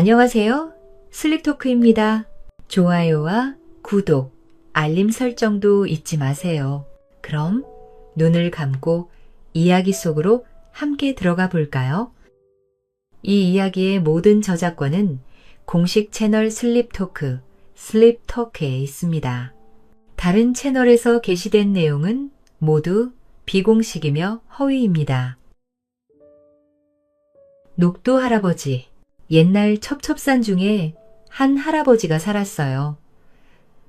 안녕하세요. 슬립토크입니다. 좋아요와 구독, 알림 설정도 잊지 마세요. 그럼 눈을 감고 이야기 속으로 함께 들어가 볼까요? 이 이야기의 모든 저작권은 공식 채널 슬립토크에 있습니다. 다른 채널에서 게시된 내용은 모두 비공식이며 허위입니다. 녹두 할아버지. 옛날 첩첩산 중에 한 할아버지가 살았어요.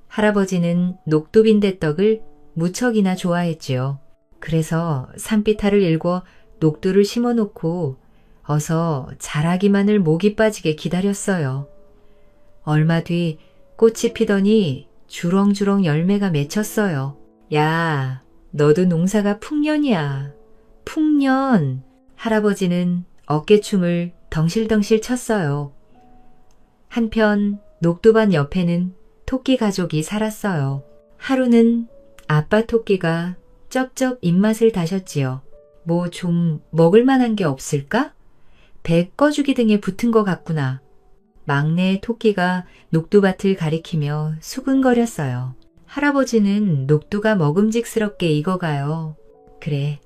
할아버지는 녹두 빈대떡을 무척이나 좋아했지요. 그래서 산비탈을 일궈 녹두를 심어놓고 어서 자라기만을 목이 빠지게 기다렸어요. 얼마 뒤 꽃이 피더니 주렁주렁 열매가 맺혔어요. 야, 너도 농사가 풍년이야. 풍년. 할아버지는 어깨춤을 덩실덩실 쳤어요. 한편 녹두밭 옆에는 토끼 가족이 살았어요. 하루는 아빠 토끼가 쩝쩝 입맛을 다셨지요. 뭐 좀 먹을 만한 게 없을까? 배 꺼주기 등에 붙은 것 같구나. 막내 토끼가 녹두밭을 가리키며 수근거렸어요. 할아버지는 녹두가 먹음직스럽게 익어가요. 그래,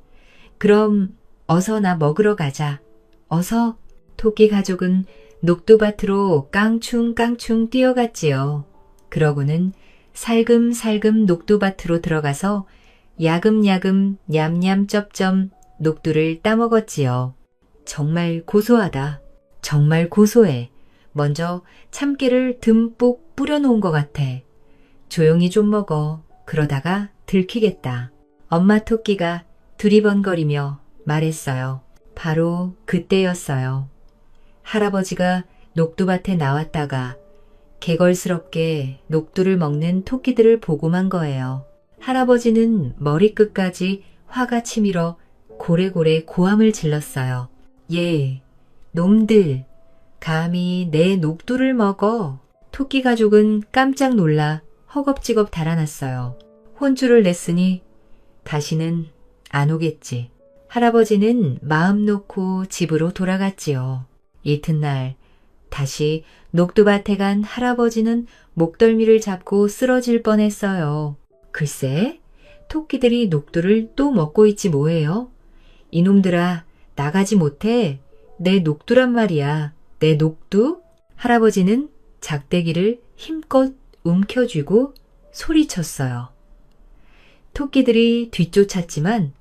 그럼 어서 나 먹으러 가자. 어서. 토끼 가족은 녹두밭으로 깡충깡충 뛰어갔지요. 그러고는 살금살금 녹두밭으로 들어가서 야금야금 냠냠 쩝쩝 녹두를 따먹었지요. 정말 고소하다. 정말 고소해. 먼저 참깨를 듬뿍 뿌려놓은 것 같아. 조용히 좀 먹어. 그러다가 들키겠다. 엄마 토끼가 두리번거리며 말했어요. 바로 그때였어요. 할아버지가 녹두밭에 나왔다가 개걸스럽게 녹두를 먹는 토끼들을 보고만 거예요. 할아버지는 머리끝까지 화가 치밀어 고래고래 고함을 질렀어요. 예, 놈들, 감히 내 녹두를 먹어. 토끼 가족은 깜짝 놀라 허겁지겁 달아났어요. 혼쭐을 냈으니 다시는 안 오겠지. 할아버지는 마음 놓고 집으로 돌아갔지요. 이튿날 다시 녹두밭에 간 할아버지는 목덜미를 잡고 쓰러질 뻔했어요. 글쎄, 토끼들이 녹두를 또 먹고 있지 뭐예요? 이놈들아, 나가지 못해. 내 녹두란 말이야. 내 녹두? 할아버지는 작대기를 힘껏 움켜쥐고 소리쳤어요. 토끼들이 뒤쫓았지만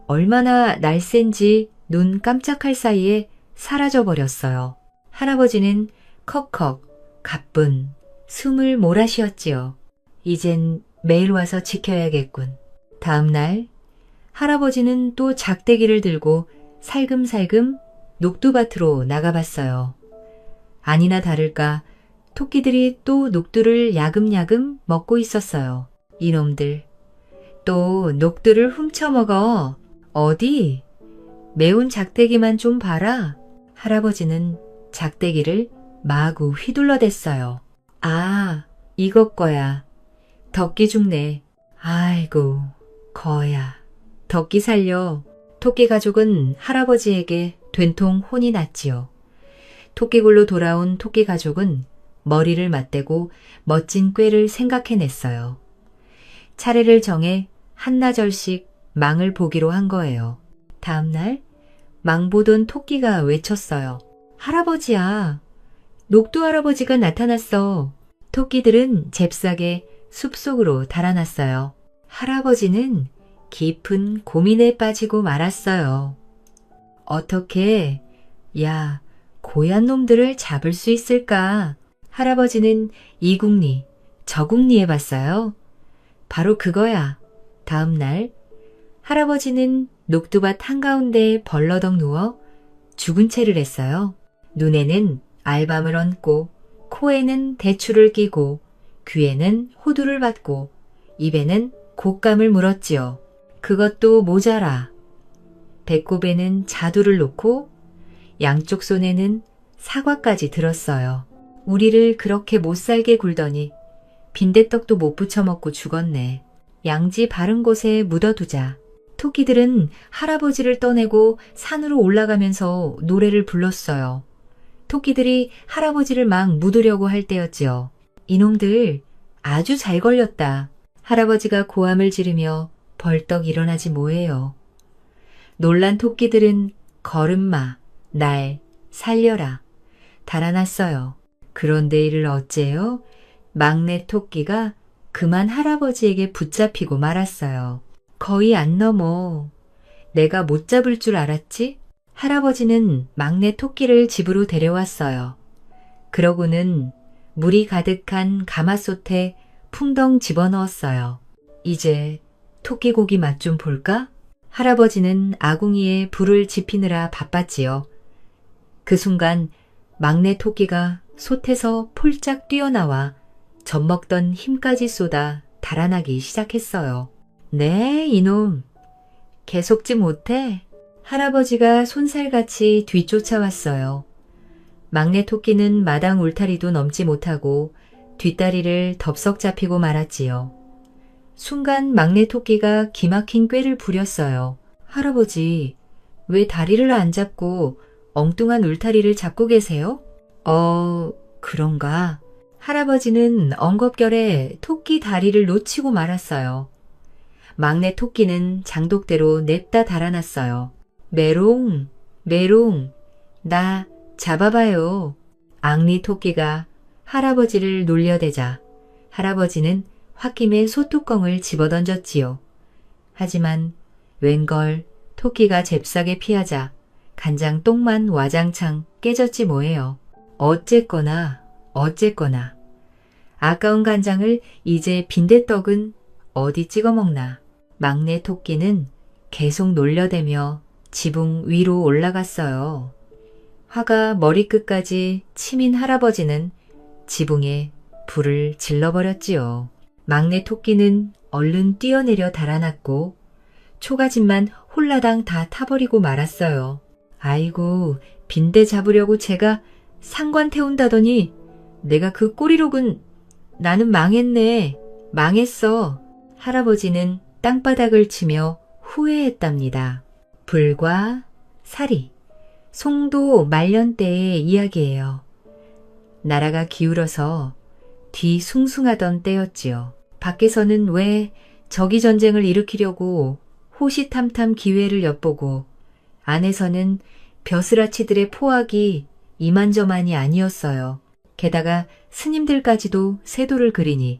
얼마나 날쌘지 눈 깜짝할 사이에 사라져버렸어요. 할아버지는 컥컥 가뿐 숨을 몰아쉬었지요. 이젠 매일 와서 지켜야겠군. 다음 날 할아버지는 또 작대기를 들고 살금살금 녹두밭으로 나가봤어요. 아니나 다를까 토끼들이 또 녹두를 야금야금 먹고 있었어요. 이놈들 또 녹두를 훔쳐먹어. 어디? 매운 작대기만 좀 봐라. 할아버지는 작대기를 마구 휘둘러댔어요. 아, 이것 거야. 덕기 죽네. 아이고, 거야. 덕기 살려. 토끼 가족은 할아버지에게 된통 혼이 났지요. 토끼굴로 돌아온 토끼 가족은 머리를 맞대고 멋진 꾀를 생각해냈어요. 차례를 정해 한나절씩 망을 보기로 한 거예요. 다음 날 망보던 토끼가 외쳤어요. 할아버지야, 녹두 할아버지가 나타났어. 토끼들은 잽싸게 숲속으로 달아났어요. 할아버지는 깊은 고민에 빠지고 말았어요. 어떻게, 야, 고얀 놈들을 잡을 수 있을까? 할아버지는 이궁리, 저궁리 해봤어요. 바로 그거야. 다음 날 할아버지는 녹두밭 한가운데에 벌러덩 누워 죽은 채를 했어요. 눈에는 알밤을 얹고 코에는 대추를 끼고 귀에는 호두를 받고 입에는 곶감을 물었지요. 그것도 모자라. 배꼽에는 자두를 놓고 양쪽 손에는 사과까지 들었어요. 우리를 그렇게 못살게 굴더니 빈대떡도 못 부쳐 먹고 죽었네. 양지 바른 곳에 묻어두자. 토끼들은 할아버지를 떠내고 산으로 올라가면서 노래를 불렀어요. 토끼들이 할아버지를 막 묻으려고 할 때였지요. 이놈들 아주 잘 걸렸다. 할아버지가 고함을 지르며 벌떡 일어나지 뭐예요. 놀란 토끼들은 걸음마, 날, 살려라 달아났어요. 그런데 이를 어째요? 막내 토끼가 그만 할아버지에게 붙잡히고 말았어요. 거의 안 넘어. 내가 못 잡을 줄 알았지? 할아버지는 막내 토끼를 집으로 데려왔어요. 그러고는 물이 가득한 가마솥에 풍덩 집어넣었어요. 이제 토끼 고기 맛 좀 볼까? 할아버지는 아궁이에 불을 지피느라 바빴지요. 그 순간 막내 토끼가 솥에서 폴짝 뛰어나와 젖먹던 힘까지 쏟아 달아나기 시작했어요. 네, 이놈. 계속지 못해? 할아버지가 손살같이 뒤쫓아왔어요. 막내 토끼는 마당 울타리도 넘지 못하고 뒷다리를 덥석 잡히고 말았지요. 순간 막내 토끼가 기막힌 꾀를 부렸어요. 할아버지, 왜 다리를 안 잡고 엉뚱한 울타리를 잡고 계세요? 그런가? 할아버지는 엉겁결에 토끼 다리를 놓치고 말았어요. 막내 토끼는 장독대로 냅다 달아났어요. 메롱, 메롱, 나 잡아봐요. 앙리 토끼가 할아버지를 놀려대자 할아버지는 홧김에 솥뚜껑을 집어던졌지요. 하지만 웬걸 토끼가 잽싸게 피하자 간장 똥만 와장창 깨졌지 뭐예요. 어쨌거나 아까운 간장을 이제 빈대떡은 어디 찍어 먹나. 막내 토끼는 계속 놀려대며 지붕 위로 올라갔어요. 화가 머리끝까지 치민 할아버지는 지붕에 불을 질러버렸지요. 막내 토끼는 얼른 뛰어내려 달아났고 초가집만 홀라당 다 타버리고 말았어요. 아이고, 빈대 잡으려고 제가 상관 태운다더니 내가 그 꼬리로군. 나는 망했네. 망했어. 할아버지는 땅바닥을 치며 후회했답니다. 불과 사리, 송도 말년 때의 이야기예요. 나라가 기울어서 뒤숭숭하던 때였지요. 밖에서는 왜 적이 전쟁을 일으키려고 호시탐탐 기회를 엿보고 안에서는 벼슬아치들의 포악이 이만저만이 아니었어요. 게다가 스님들까지도 세도를 그리니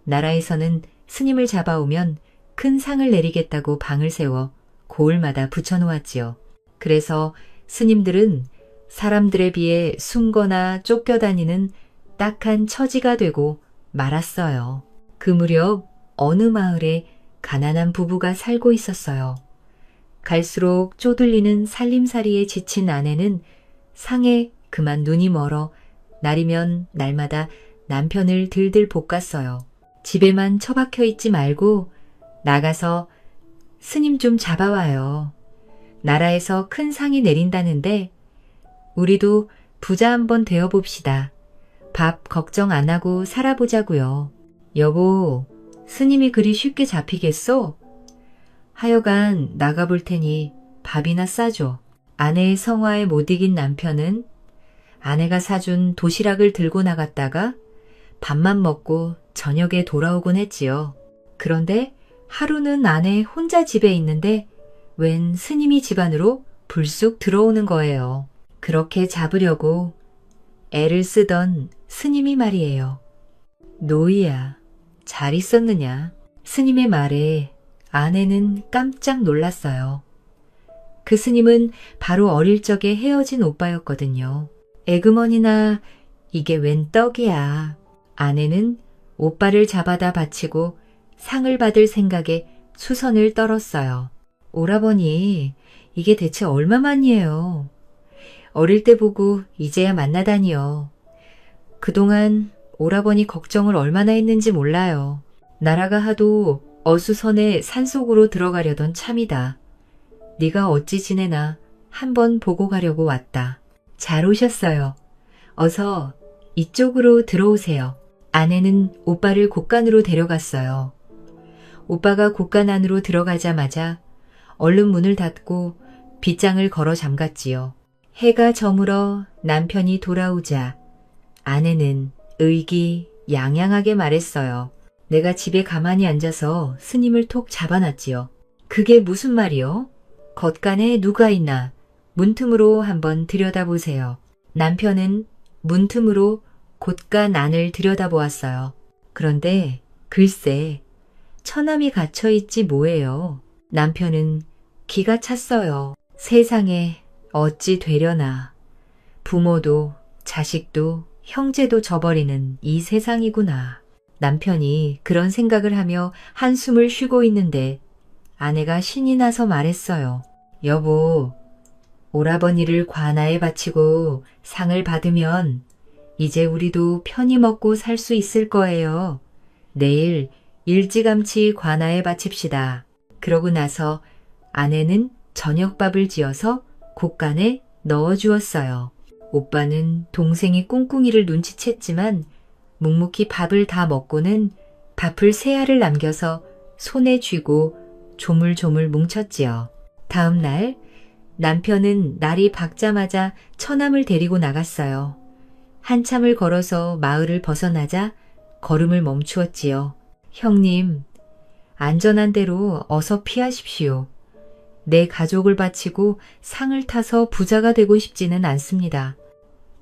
나라에서는 스님을 잡아오면 큰 상을 내리겠다고 방을 세워 고을마다 붙여놓았지요. 그래서 스님들은 사람들에 비해 숨거나 쫓겨다니는 딱한 처지가 되고 말았어요. 그 무렵 어느 마을에 가난한 부부가 살고 있었어요. 갈수록 쪼들리는 살림살이에 지친 아내는 상에 그만 눈이 멀어 날이면 날마다 남편을 들들 볶았어요. 집에만 처박혀 있지 말고 나가서 스님 좀 잡아와요. 나라에서 큰 상이 내린다는데 우리도 부자 한번 되어봅시다. 밥 걱정 안 하고 살아보자고요. 여보, 스님이 그리 쉽게 잡히겠소? 하여간 나가볼 테니 밥이나 싸줘. 아내의 성화에 못 이긴 남편은 아내가 사준 도시락을 들고 나갔다가 밥만 먹고 저녁에 돌아오곤 했지요. 그런데 하루는 아내 혼자 집에 있는데 웬 스님이 집 안으로 불쑥 들어오는 거예요. 그렇게 잡으려고 애를 쓰던 스님이 말이에요. 노이야, 잘 있었느냐? 스님의 말에 아내는 깜짝 놀랐어요. 그 스님은 바로 어릴 적에 헤어진 오빠였거든요. 에그머니나 이게 웬 떡이야. 아내는 오빠를 잡아다 바치고 상을 받을 생각에 수선을 떨었어요. 오라버니, 이게 대체 얼마만이에요? 어릴 때 보고 이제야 만나다니요. 그동안 오라버니 걱정을 얼마나 했는지 몰라요. 나라가 하도 어수선에 산속으로 들어가려던 참이다. 네가 어찌 지내나 한번 보고 가려고 왔다. 잘 오셨어요. 어서 이쪽으로 들어오세요. 아내는 오빠를 곳간으로 데려갔어요. 오빠가 곳간 안으로 들어가자마자 얼른 문을 닫고 빗장을 걸어 잠갔지요. 해가 저물어 남편이 돌아오자 아내는 의기양양하게 말했어요. 내가 집에 가만히 앉아서 스님을 톡 잡아놨지요. 그게 무슨 말이요? 겉간에 누가 있나 문틈으로 한번 들여다보세요. 남편은 문틈으로 곶간 안을 들여다보았어요. 그런데 글쎄 처남이 갇혀있지 뭐예요. 남편은 기가 찼어요. 세상에 어찌 되려나. 부모도 자식도 형제도 저버리는 이 세상이구나. 남편이 그런 생각을 하며 한숨을 쉬고 있는데 아내가 신이 나서 말했어요. 여보, 오라버니를 관아에 바치고 상을 받으면 이제 우리도 편히 먹고 살 수 있을 거예요. 내일 일찌감치 관아에 바칩시다. 그러고 나서 아내는 저녁밥을 지어서 곶간에 넣어주었어요. 오빠는 동생이 꿍꿍이를 눈치챘지만 묵묵히 밥을 다 먹고는 밥을 세 알을 남겨서 손에 쥐고 조물조물 뭉쳤지요. 다음 날 남편은 날이 밝자마자 처남을 데리고 나갔어요. 한참을 걸어서 마을을 벗어나자 걸음을 멈추었지요. 형님, 안전한 데로 어서 피하십시오. 내 가족을 바치고 상을 타서 부자가 되고 싶지는 않습니다.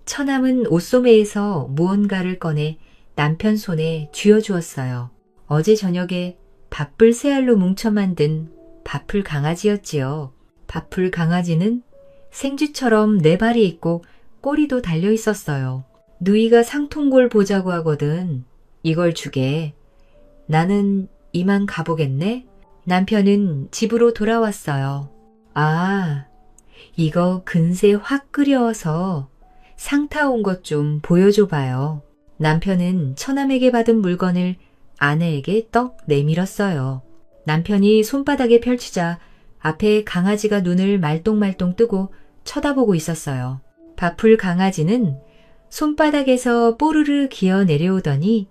처남은 옷소매에서 무언가를 꺼내 남편 손에 쥐어주었어요. 어제 저녁에 밥을 세 알로 뭉쳐 만든 밥풀 강아지였지요. 밥풀 강아지는 생쥐처럼 네 발이 있고 꼬리도 달려 있었어요. 누이가 상통골 보자고 하거든. 이걸 주게. 나는 이만 가보겠네. 남편은 집으로 돌아왔어요. 아, 이거 근세 확 끓여서 상 타온 것 좀 보여줘봐요. 남편은 처남에게 받은 물건을 아내에게 떡 내밀었어요. 남편이 손바닥에 펼치자 앞에 강아지가 눈을 말똥말똥 뜨고 쳐다보고 있었어요. 밥풀 강아지는 손바닥에서 뽀르르 기어 내려오더니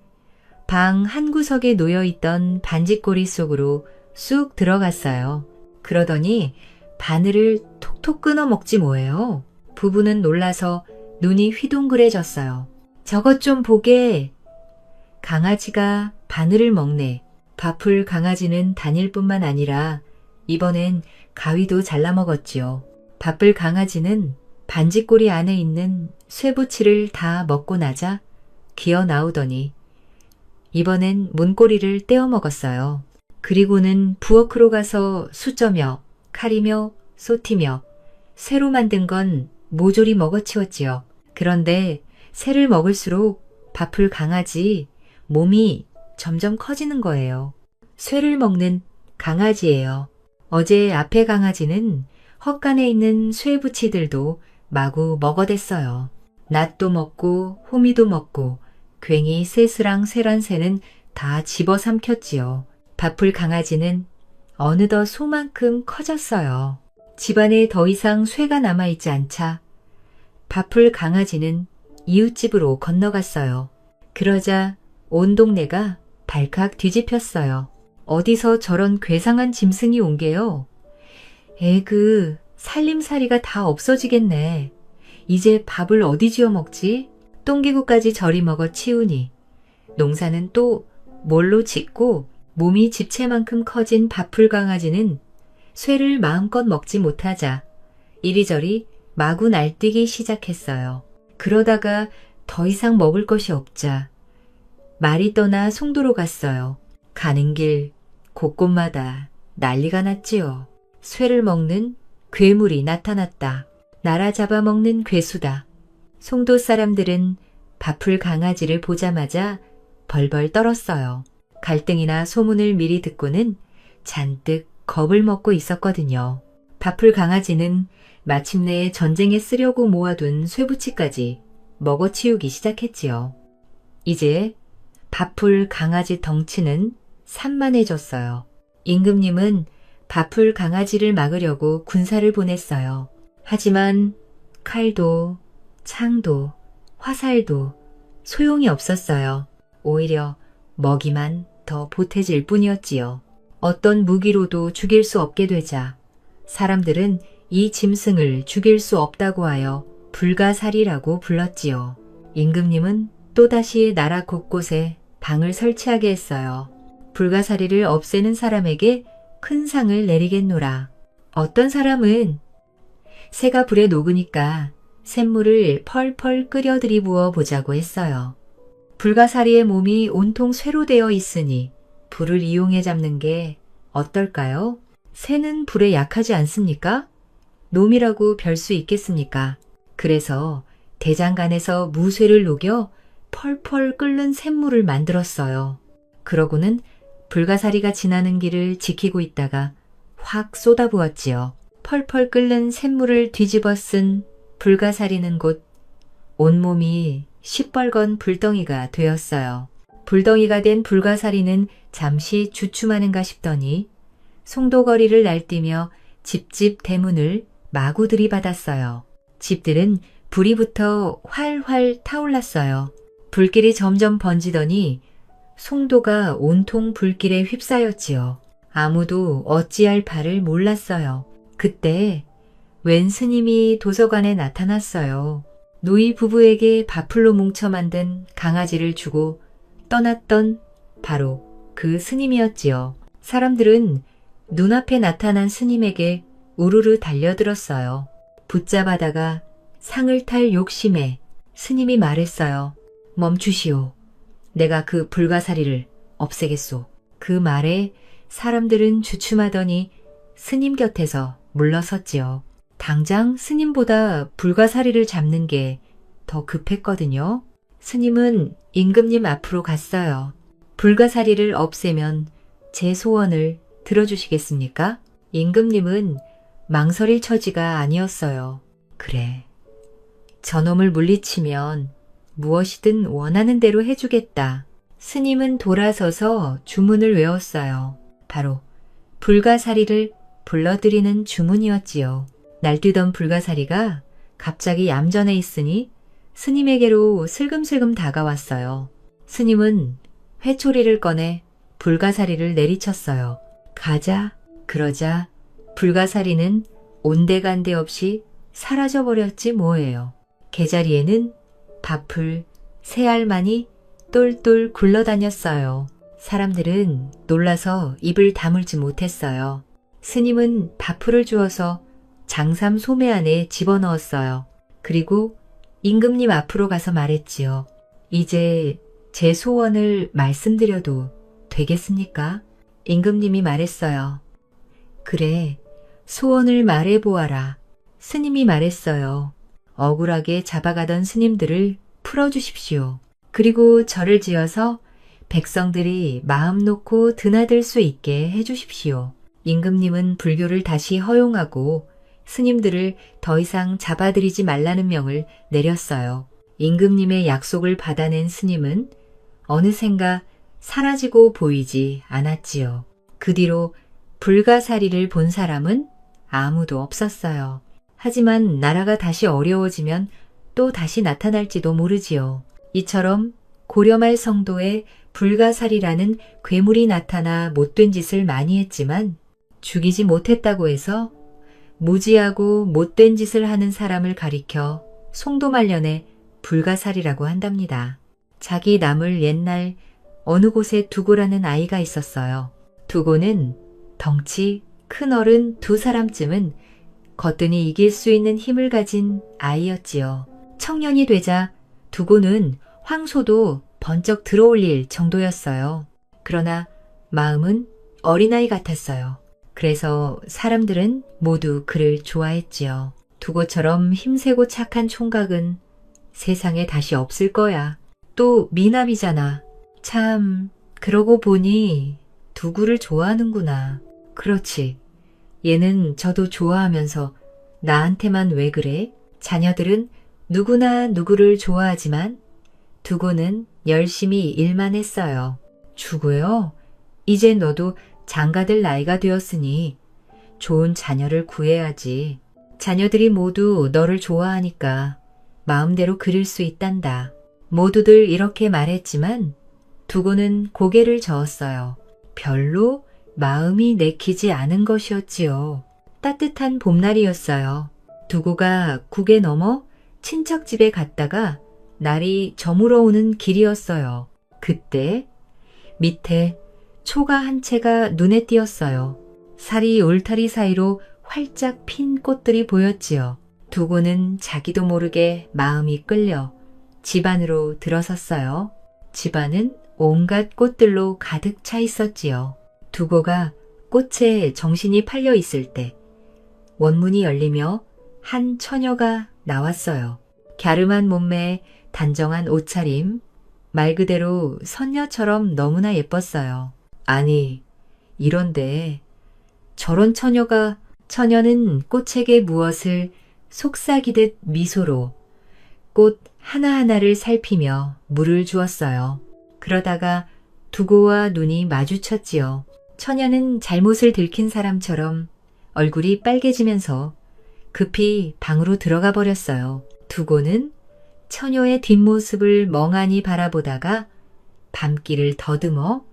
방 한 구석에 놓여있던 반지꼬리 속으로 쑥 들어갔어요. 그러더니 바늘을 톡톡 끊어 먹지 뭐예요. 부부는 놀라서 눈이 휘둥그레졌어요. 저것 좀 보게. 강아지가 바늘을 먹네. 밥풀 강아지는 다닐 뿐만 아니라 이번엔 가위도 잘라 먹었지요. 밥풀 강아지는 반지꼬리 안에 있는 쇠붙이를 다 먹고 나자 기어 나오더니 이번엔 문고리를 떼어 먹었어요. 그리고는 부엌으로 가서 쑤쩌며 칼이며 쏘티며 새로 만든 건 모조리 먹어치웠지요. 그런데 새를 먹을수록 밥풀 강아지 몸이 점점 커지는 거예요. 쇠를 먹는 강아지예요. 어제 앞에 강아지는 헛간에 있는 쇠붙이들도 마구 먹어댔어요. 낫도 먹고 호미도 먹고 괜히 새스랑 쇠란새는 다 집어삼켰지요. 밥풀 강아지는 어느덧 소만큼 커졌어요. 집안에 더 이상 쇠가 남아있지 않자 밥풀 강아지는 이웃집으로 건너갔어요. 그러자 온 동네가 발칵 뒤집혔어요. 어디서 저런 괴상한 짐승이 온 게요? 에그, 살림살이가 다 없어지겠네. 이제 밥을 어디 지어 먹지? 똥기구까지 저리 먹어 치우니. 농사는 또 뭘로 짓고 몸이 집채만큼 커진 밥풀 강아지는 쇠를 마음껏 먹지 못하자 이리저리 마구 날뛰기 시작했어요. 그러다가 더 이상 먹을 것이 없자 말이 떠나 송도로 갔어요. 가는 길 곳곳마다 난리가 났지요. 쇠를 먹는 괴물이 나타났다. 날아 잡아먹는 괴수다. 송도 사람들은 밥풀 강아지를 보자마자 벌벌 떨었어요. 갈등이나 소문을 미리 듣고는 잔뜩 겁을 먹고 있었거든요. 밥풀 강아지는 마침내 전쟁에 쓰려고 모아둔 쇠붙이까지 먹어치우기 시작했지요. 이제 밥풀 강아지 덩치는 산만해졌어요. 임금님은 밥풀 강아지를 막으려고 군사를 보냈어요. 하지만 칼도 창도 화살도 소용이 없었어요. 오히려 먹이만 더 보태질 뿐이었지요. 어떤 무기로도 죽일 수 없게 되자 사람들은 이 짐승을 죽일 수 없다고 하여 불가사리라고 불렀지요. 임금님은 또다시 나라 곳곳에 방을 설치하게 했어요. 불가사리를 없애는 사람에게 큰 상을 내리겠노라. 어떤 사람은 새가 불에 녹으니까 샘물을 펄펄 끓여 들이부어 보자고 했어요. 불가사리의 몸이 온통 쇠로 되어 있으니 불을 이용해 잡는 게 어떨까요? 새는 불에 약하지 않습니까? 놈이라고 별 수 있겠습니까? 그래서 대장간에서 무쇠를 녹여 펄펄 끓는 샘물을 만들었어요. 그러고는 불가사리가 지나는 길을 지키고 있다가 확 쏟아부었지요. 펄펄 끓는 샘물을 뒤집어 쓴 불가사리는 곧 온몸이 시뻘건 불덩이가 되었어요. 불덩이가 된 불가사리는 잠시 주춤하는가 싶더니 송도거리를 날뛰며 집집 대문을 마구 들이받았어요. 집들은 불이 붙어 활활 타올랐어요. 불길이 점점 번지더니 송도가 온통 불길에 휩싸였지요. 아무도 어찌할 바를 몰랐어요. 그때 웬 스님이 도서관에 나타났어요. 노이 부부에게 밥풀로 뭉쳐 만든 강아지를 주고 떠났던 바로 그 스님이었지요. 사람들은 눈앞에 나타난 스님에게 우르르 달려들었어요. 붙잡아다가 상을 탈 욕심에 스님이 말했어요. 멈추시오. 내가 그 불가사리를 없애겠소. 그 말에 사람들은 주춤하더니 스님 곁에서 물러섰지요. 당장 스님보다 불가사리를 잡는 게 더 급했거든요. 스님은 임금님 앞으로 갔어요. 불가사리를 없애면 제 소원을 들어주시겠습니까? 임금님은 망설일 처지가 아니었어요. 그래, 저놈을 물리치면 무엇이든 원하는 대로 해주겠다. 스님은 돌아서서 주문을 외웠어요. 바로 불가사리를 불러들이는 주문이었지요. 날뛰던 불가사리가 갑자기 얌전해 있으니 스님에게로 슬금슬금 다가왔어요. 스님은 회초리를 꺼내 불가사리를 내리쳤어요. 가자. 그러자 불가사리는 온데간데 없이 사라져버렸지 뭐예요. 개자리에는 밥풀, 새알만이 똘똘 굴러다녔어요. 사람들은 놀라서 입을 다물지 못했어요. 스님은 밥풀을 주어서 장삼 소매 안에 집어넣었어요. 그리고 임금님 앞으로 가서 말했지요. 이제 제 소원을 말씀드려도 되겠습니까? 임금님이 말했어요. 그래, 소원을 말해보아라. 스님이 말했어요. 억울하게 잡아가던 스님들을 풀어주십시오. 그리고 절을 지어서 백성들이 마음 놓고 드나들 수 있게 해주십시오. 임금님은 불교를 다시 허용하고 스님들을 더 이상 잡아들이지 말라는 명을 내렸어요. 임금님의 약속을 받아낸 스님은 어느샌가 사라지고 보이지 않았지요. 그 뒤로 불가사리를 본 사람은 아무도 없었어요. 하지만 나라가 다시 어려워지면 또 다시 나타날지도 모르지요. 이처럼 고려말 성도에 불가사리라는 괴물이 나타나 못된 짓을 많이 했지만 죽이지 못했다고 해서 무지하고 못된 짓을 하는 사람을 가리켜 송도말년에 불가사리라고 한답니다. 자기 남을 옛날 어느 곳에 두고라는 아이가 있었어요. 두고는 덩치 큰 어른 두 사람쯤은 거뜬히 이길 수 있는 힘을 가진 아이였지요. 청년이 되자 두고는 황소도 번쩍 들어올릴 정도였어요. 그러나 마음은 어린아이 같았어요. 그래서 사람들은 모두 그를 좋아했지요. 두고처럼 힘세고 착한 총각은 세상에 다시 없을 거야. 또 미남이잖아. 참, 그러고 보니 두구를 좋아하는구나. 그렇지. 얘는 저도 좋아하면서 나한테만 왜 그래? 자녀들은 누구나 누구를 좋아하지만 두고는 열심히 일만 했어요. 주고요. 이제 너도 장가들 나이가 되었으니 좋은 자녀를 구해야지. 자녀들이 모두 너를 좋아하니까 마음대로 그릴 수 있단다. 모두들 이렇게 말했지만 두고는 고개를 저었어요. 별로 마음이 내키지 않은 것이었지요. 따뜻한 봄날이었어요. 두고가 국에 넘어 친척 집에 갔다가 날이 저물어 오는 길이었어요. 그때 밑에 초가 한 채가 눈에 띄었어요. 살이 울타리 사이로 활짝 핀 꽃들이 보였지요. 두고는 자기도 모르게 마음이 끌려 집 안으로 들어섰어요. 집 안은 온갖 꽃들로 가득 차 있었지요. 두고가 꽃에 정신이 팔려 있을 때 원문이 열리며 한 처녀가 나왔어요. 갸름한 몸매에 단정한 옷차림, 말 그대로 선녀처럼 너무나 예뻤어요. 아니, 이런데 저런 처녀는 꽃에게 무엇을 속삭이듯 미소로 꽃 하나하나를 살피며 물을 주었어요. 그러다가 두고와 눈이 마주쳤지요. 처녀는 잘못을 들킨 사람처럼 얼굴이 빨개지면서 급히 방으로 들어가 버렸어요. 두고는 처녀의 뒷모습을 멍하니 바라보다가 밤길을 더듬어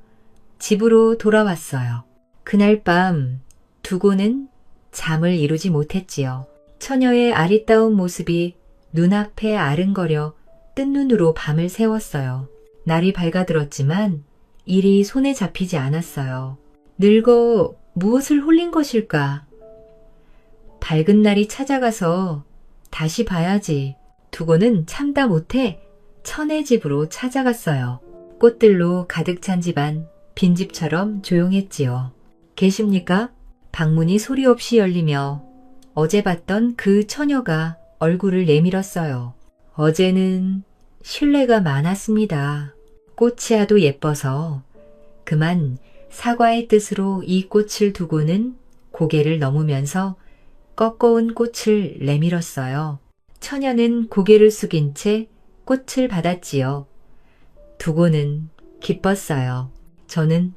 집으로 돌아왔어요. 그날 밤 두고는 잠을 이루지 못했지요. 처녀의 아리따운 모습이 눈앞에 아른거려 뜬 눈으로 밤을 새웠어요. 날이 밝아들었지만 일이 손에 잡히지 않았어요. 늙어 무엇을 홀린 것일까? 밝은 날이 찾아가서 다시 봐야지. 두고는 참다 못해 처네 집으로 찾아갔어요. 꽃들로 가득 찬 집안, 빈집처럼 조용했지요. 계십니까? 방문이 소리 없이 열리며 어제 봤던 그 처녀가 얼굴을 내밀었어요. 어제는 신뢰가 많았습니다. 꽃이 하도 예뻐서 그만 사과의 뜻으로 이 꽃을 두고는 고개를 넘으면서 꺾어온 꽃을 내밀었어요. 처녀는 고개를 숙인 채 꽃을 받았지요. 두고는 기뻤어요. 저는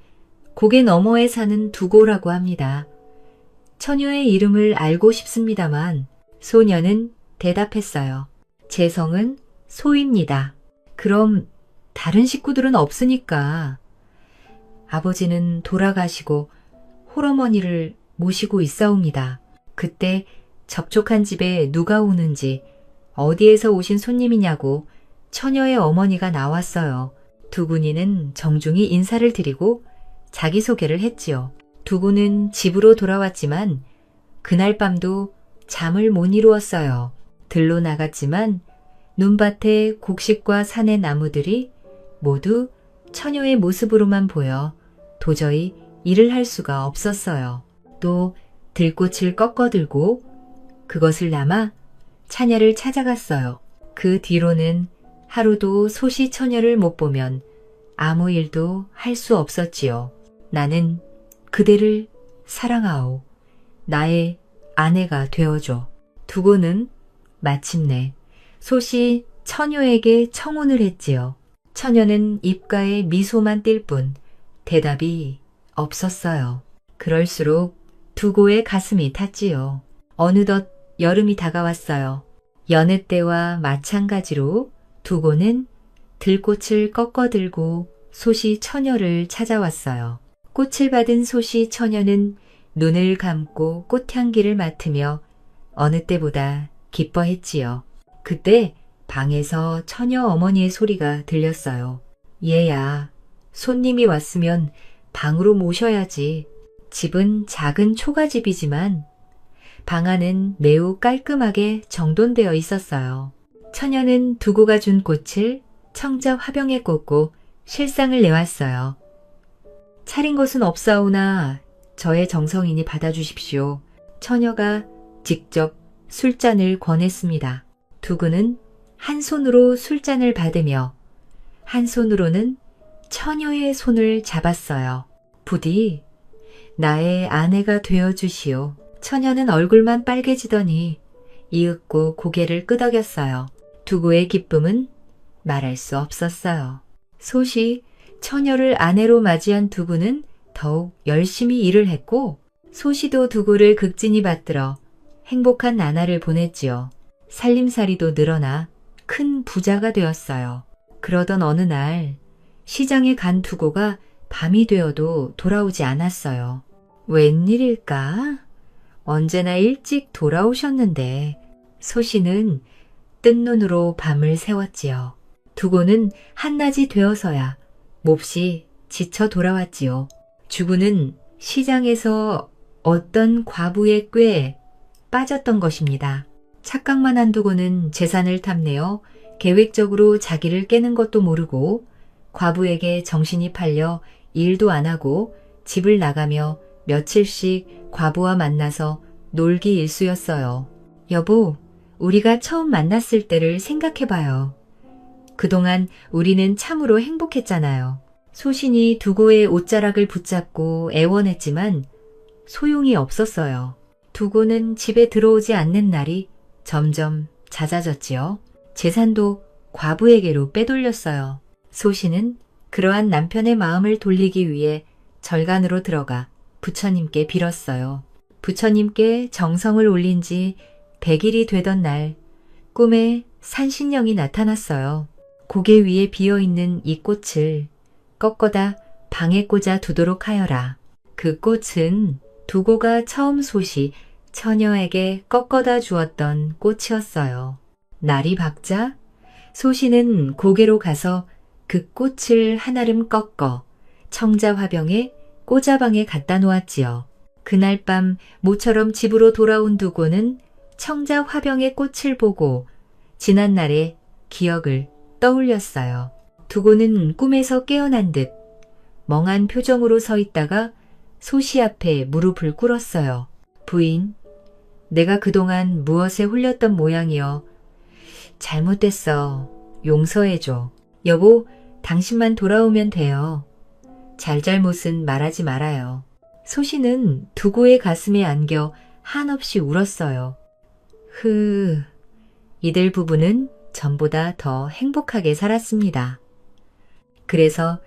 고개 너머에 사는 두고라고 합니다. 처녀의 이름을 알고 싶습니다만 소녀는 대답했어요. 제 성은 소입니다. 그럼 다른 식구들은 없으니까. 아버지는 돌아가시고 홀어머니를 모시고 있사옵니다. 그때 접촉한 집에 누가 오는지 어디에서 오신 손님이냐고 처녀의 어머니가 나왔어요. 두군이는 정중히 인사를 드리고 자기소개를 했지요. 두군은 집으로 돌아왔지만 그날 밤도 잠을 못 이루었어요. 들로 나갔지만 눈밭에 곡식과 산의 나무들이 모두 처녀의 모습으로만 보여 도저히 일을 할 수가 없었어요. 또 들꽃을 꺾어들고 그것을 남아 처녀를 찾아갔어요. 그 뒤로는 하루도 소시 처녀를 못 보면 아무 일도 할 수 없었지요. 나는 그대를 사랑하오. 나의 아내가 되어줘. 두고는 마침내 소시 처녀에게 청혼을 했지요. 처녀는 입가에 미소만 띌 뿐 대답이 없었어요. 그럴수록 두고의 가슴이 탔지요. 어느덧 여름이 다가왔어요. 여느 때와 마찬가지로 두고는 들꽃을 꺾어들고 소시 처녀를 찾아왔어요. 꽃을 받은 소시 처녀는 눈을 감고 꽃향기를 맡으며 어느 때보다 기뻐했지요. 그때 방에서 처녀 어머니의 소리가 들렸어요. 얘야, 손님이 왔으면 방으로 모셔야지. 집은 작은 초가집이지만 방 안은 매우 깔끔하게 정돈되어 있었어요. 처녀는 두고가 준 꽃을 청자 화병에 꽂고 실상을 내왔어요. 차린 것은 없사오나 저의 정성이니 받아주십시오. 처녀가 직접 술잔을 권했습니다. 두고는 한 손으로 술잔을 받으며 한 손으로는 처녀의 손을 잡았어요. 부디 나의 아내가 되어주시오. 처녀는 얼굴만 빨개지더니 이윽고 고개를 끄덕였어요. 두고의 기쁨은 말할 수 없었어요. 소시 처녀를 아내로 맞이한 두고는 더욱 열심히 일을 했고 소시도 두고를 극진히 받들어 행복한 나날을 보냈지요. 살림살이도 늘어나 큰 부자가 되었어요. 그러던 어느 날 시장에 간 두고가 밤이 되어도 돌아오지 않았어요. 웬일일까? 언제나 일찍 돌아오셨는데 소씨는 뜬 눈으로 밤을 새웠지요. 두고는 한낮이 되어서야 몹시 지쳐 돌아왔지요. 주군은 시장에서 어떤 과부의 꾀에 빠졌던 것입니다. 착각만 한 두고는 재산을 탐내어 계획적으로 자기를 깨는 것도 모르고 과부에게 정신이 팔려 일도 안 하고 집을 나가며 며칠씩 과부와 만나서 놀기 일쑤였어요. 여보, 우리가 처음 만났을 때를 생각해봐요. 그동안 우리는 참으로 행복했잖아요. 소신이 두고의 옷자락을 붙잡고 애원했지만 소용이 없었어요. 두고는 집에 들어오지 않는 날이 점점 잦아졌지요. 재산도 과부에게로 빼돌렸어요. 소신은 그러한 남편의 마음을 돌리기 위해 절간으로 들어가 부처님께 빌었어요. 부처님께 정성을 올린 지 100일이 되던 날 꿈에 산신령이 나타났어요. 고개 위에 비어있는 이 꽃을 꺾어다 방에 꽂아 두도록 하여라. 그 꽃은 두고가 처음 소시 처녀에게 꺾어다 주었던 꽃이었어요. 날이 밝자 소시는 고개로 가서 그 꽃을 한아름 꺾어 청자 화병에 꽂아방에 갖다 놓았지요. 그날 밤 모처럼 집으로 돌아온 두고는 청자 화병의 꽃을 보고 지난날의 기억을 떠올렸어요. 두고는 꿈에서 깨어난 듯 멍한 표정으로 서 있다가 소시 앞에 무릎을 꿇었어요. 부인, 내가 그동안 무엇에 홀렸던 모양이여. 잘못됐어. 용서해줘. 여보, 당신만 돌아오면 돼요. 잘잘못은 말하지 말아요. 소시는 두고의 가슴에 안겨 한없이 울었어요. 이들 부부는 전보다 더 행복하게 살았습니다. 그래서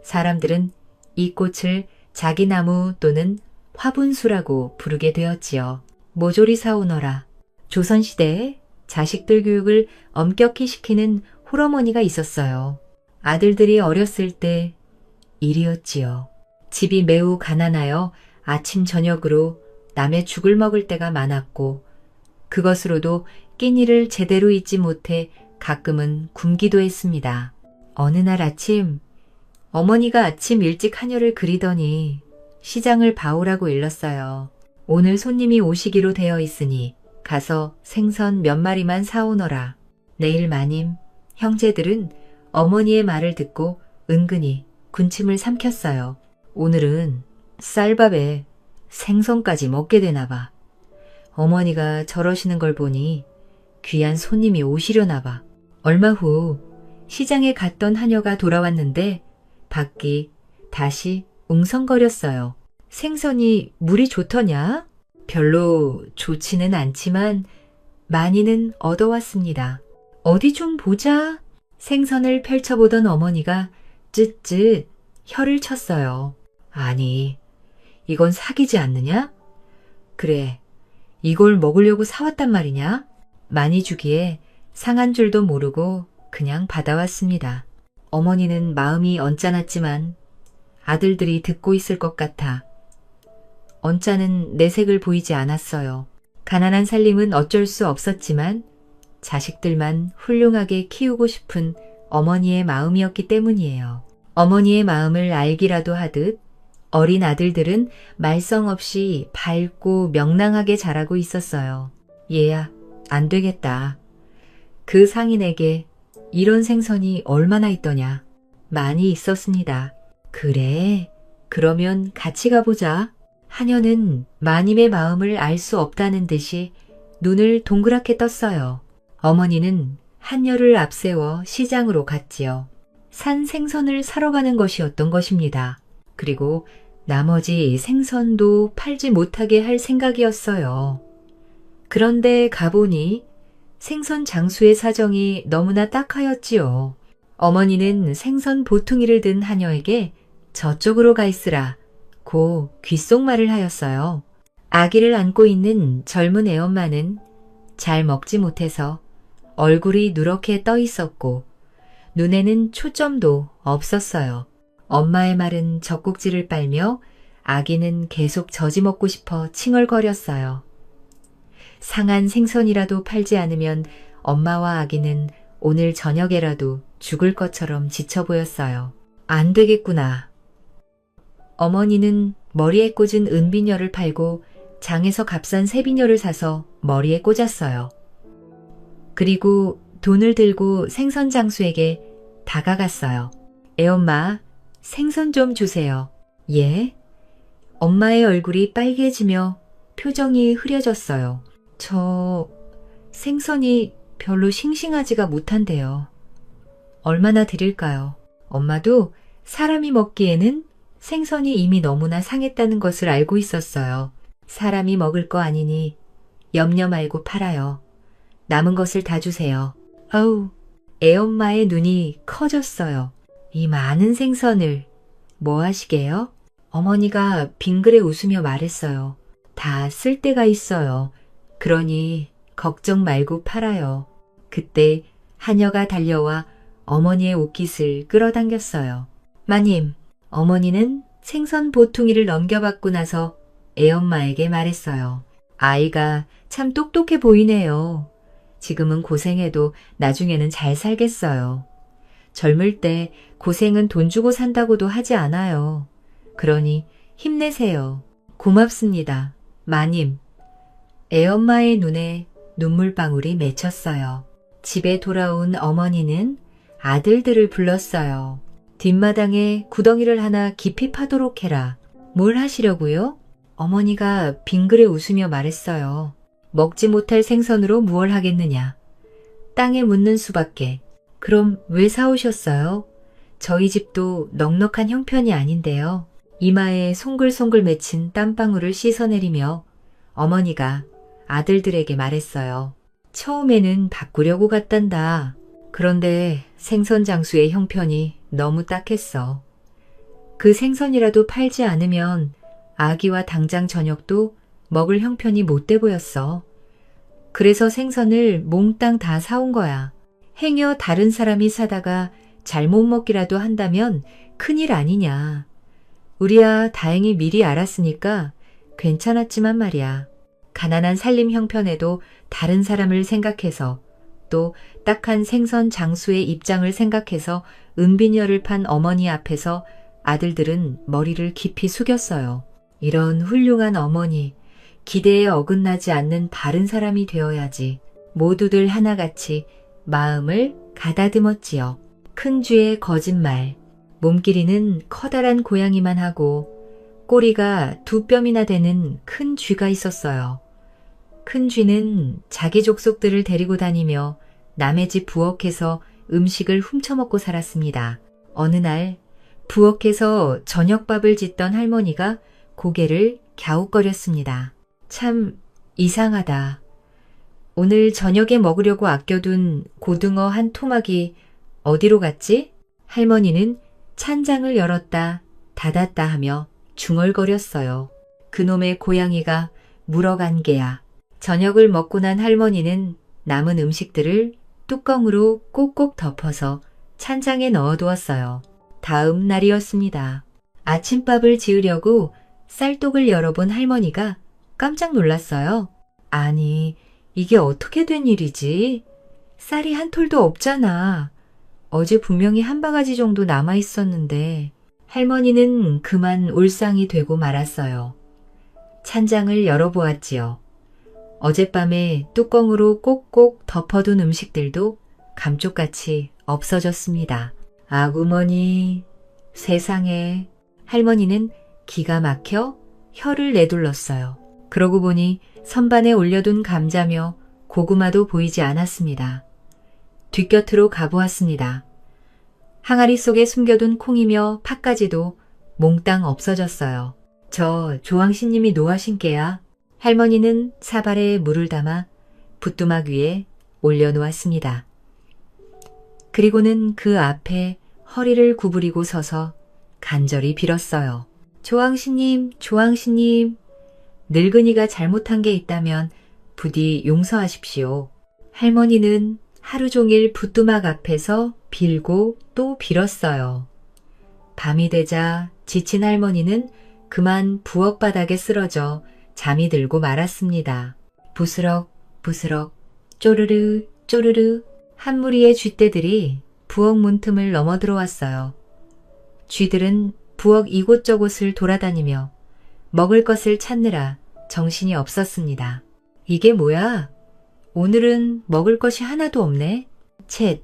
사람들은 이 꽃을 자기나무 또는 화분수라고 부르게 되었지요. 모조리 사오너라. 조선시대에 자식들 교육을 엄격히 시키는 홀어머니가 있었어요. 아들들이 어렸을 때 일이었지요. 집이 매우 가난하여 아침 저녁으로 남의 죽을 먹을 때가 많았고 그것으로도 끼니를 제대로 잊지 못해 가끔은 굶기도 했습니다. 어느 날 아침 어머니가 아침 일찍 하녀를 그리더니 시장을 봐오라고 일렀어요. 오늘 손님이 오시기로 되어 있으니 가서 생선 몇 마리만 사오너라. 내일 마님, 형제들은 어머니의 말을 듣고 은근히 군침을 삼켰어요. 오늘은 쌀밥에 생선까지 먹게 되나 봐. 어머니가 저러시는 걸 보니 귀한 손님이 오시려나 봐. 얼마 후 시장에 갔던 하녀가 돌아왔는데 밖이 다시 웅성거렸어요. 생선이 물이 좋더냐? 별로 좋지는 않지만 많이는 얻어왔습니다. 어디 좀 보자. 생선을 펼쳐보던 어머니가 쯧쯧 혀를 쳤어요. 아니, 이건 사기지 않느냐? 그래, 이걸 먹으려고 사왔단 말이냐? 많이 주기에 상한 줄도 모르고 그냥 받아왔습니다. 어머니는 마음이 언짢았지만 아들들이 듣고 있을 것 같아 언짢은 내색을 보이지 않았어요. 가난한 살림은 어쩔 수 없었지만 자식들만 훌륭하게 키우고 싶은 어머니의 마음이었기 때문이에요. 어머니의 마음을 알기라도 하듯 어린 아들들은 말썽 없이 밝고 명랑하게 자라고 있었어요. 얘야, 안 되겠다. 그 상인에게 이런 생선이 얼마나 있더냐. 많이 있었습니다. 그래, 그러면 같이 가보자. 하녀는 마님의 마음을 알 수 없다는 듯이 눈을 동그랗게 떴어요. 어머니는 한녀를 앞세워 시장으로 갔지요. 산 생선을 사러 가는 것이었던 것입니다. 그리고 나머지 생선도 팔지 못하게 할 생각이었어요. 그런데 가보니 생선 장수의 사정이 너무나 딱하였지요. 어머니는 생선 보퉁이를 든 하녀에게 저쪽으로 가 있으라 고 귓속말을 하였어요. 아기를 안고 있는 젊은 애엄마는 잘 먹지 못해서 얼굴이 누렇게 떠 있었고 눈에는 초점도 없었어요. 엄마의 말은 젖꼭지를 빨며 아기는 계속 젖이 먹고 싶어 칭얼거렸어요. 상한 생선이라도 팔지 않으면 엄마와 아기는 오늘 저녁에라도 죽을 것처럼 지쳐 보였어요. 안 되겠구나. 어머니는 머리에 꽂은 은비녀를 팔고 장에서 값싼 새비녀를 사서 머리에 꽂았어요. 그리고 돈을 들고 생선 장수에게 다가갔어요. 애엄마, 생선 좀 주세요. 예? 엄마의 얼굴이 빨개지며 표정이 흐려졌어요. 저 생선이 별로 싱싱하지가 못한데요. 얼마나 드릴까요? 엄마도 사람이 먹기에는 생선이 이미 너무나 상했다는 것을 알고 있었어요. 사람이 먹을 거 아니니 염려 말고 팔아요. 남은 것을 다 주세요. 아우, 애엄마의 눈이 커졌어요. 이 많은 생선을 뭐 하시게요? 어머니가 빙그레 웃으며 말했어요. 다 쓸 데가 있어요. 그러니 걱정 말고 팔아요. 그때 하녀가 달려와 어머니의 옷깃을 끌어당겼어요. 마님, 어머니는 생선 보퉁이를 넘겨받고 나서 애엄마에게 말했어요. 아이가 참 똑똑해 보이네요. 지금은 고생해도 나중에는 잘 살겠어요. 젊을 때 고생은 돈 주고 산다고도 하지 않아요. 그러니 힘내세요. 고맙습니다. 마님. 애엄마의 눈에 눈물방울이 맺혔어요. 집에 돌아온 어머니는 아들들을 불렀어요. 뒷마당에 구덩이를 하나 깊이 파도록 해라. 뭘 하시려고요? 어머니가 빙그레 웃으며 말했어요. 먹지 못할 생선으로 무얼 하겠느냐. 땅에 묻는 수밖에. 그럼 왜 사오셨어요? 저희 집도 넉넉한 형편이 아닌데요. 이마에 송글송글 맺힌 땀방울을 씻어내리며 어머니가 아들들에게 말했어요. 처음에는 바꾸려고 갔단다. 그런데 생선 장수의 형편이 너무 딱했어. 그 생선이라도 팔지 않으면 아기와 당장 저녁도 먹을 형편이 못돼 보였어. 그래서 생선을 몽땅 다 사온 거야. 행여 다른 사람이 사다가 잘못 먹기라도 한다면 큰일 아니냐. 우리야 다행히 미리 알았으니까 괜찮았지만 말이야. 가난한 살림 형편에도 다른 사람을 생각해서 또 딱한 생선 장수의 입장을 생각해서 은비녀를 판 어머니 앞에서 아들들은 머리를 깊이 숙였어요. 이런 훌륭한 어머니, 기대에 어긋나지 않는 바른 사람이 되어야지. 모두들 하나같이 마음을 가다듬었지요. 큰 쥐의 거짓말, 몸길이는 커다란 고양이만 하고 꼬리가 2뼘이나 되는 큰 쥐가 있었어요. 큰 쥐는 자기 족속들을 데리고 다니며 남의 집 부엌에서 음식을 훔쳐먹고 살았습니다. 어느 날 부엌에서 저녁밥을 짓던 할머니가 고개를 갸웃거렸습니다. 참 이상하다. 오늘 저녁에 먹으려고 아껴둔 고등어 한 토막이 어디로 갔지? 할머니는 찬장을 열었다 닫았다 하며 중얼거렸어요. 그놈의 고양이가 물어간 게야. 저녁을 먹고 난 할머니는 남은 음식들을 뚜껑으로 꼭꼭 덮어서 찬장에 넣어두었어요. 다음 날이었습니다. 아침밥을 지으려고 쌀독을 열어본 할머니가 깜짝 놀랐어요. 아니, 이게 어떻게 된 일이지? 쌀이 한 톨도 없잖아. 어제 분명히 한 바가지 정도 남아있었는데 할머니는 그만 울상이 되고 말았어요. 찬장을 열어보았지요. 어젯밤에 뚜껑으로 꼭꼭 덮어둔 음식들도 감쪽같이 없어졌습니다. 아구머니, 세상에. 할머니는 기가 막혀 혀를 내둘렀어요. 그러고 보니 선반에 올려둔 감자며 고구마도 보이지 않았습니다. 뒷곁으로 가보았습니다. 항아리 속에 숨겨둔 콩이며 팥까지도 몽땅 없어졌어요. 저 조항신님이 노하신 게야. 할머니는 사발에 물을 담아 붓두막 위에 올려놓았습니다. 그리고는 그 앞에 허리를 구부리고 서서 간절히 빌었어요. 조항신님, 조항신님, 늙은이가 잘못한 게 있다면 부디 용서하십시오. 할머니는 하루 종일 붓두막 앞에서 빌고 또 빌었어요. 밤이 되자 지친 할머니는 그만 부엌 바닥에 쓰러져 잠이 들고 말았습니다. 부스럭 부스럭 쪼르르 쪼르르 한 무리의 쥐떼들이 부엌 문틈을 넘어 들어왔어요. 쥐들은 부엌 이곳저곳을 돌아다니며 먹을 것을 찾느라 정신이 없었습니다. 이게 뭐야? 오늘은 먹을 것이 하나도 없네. 쳇,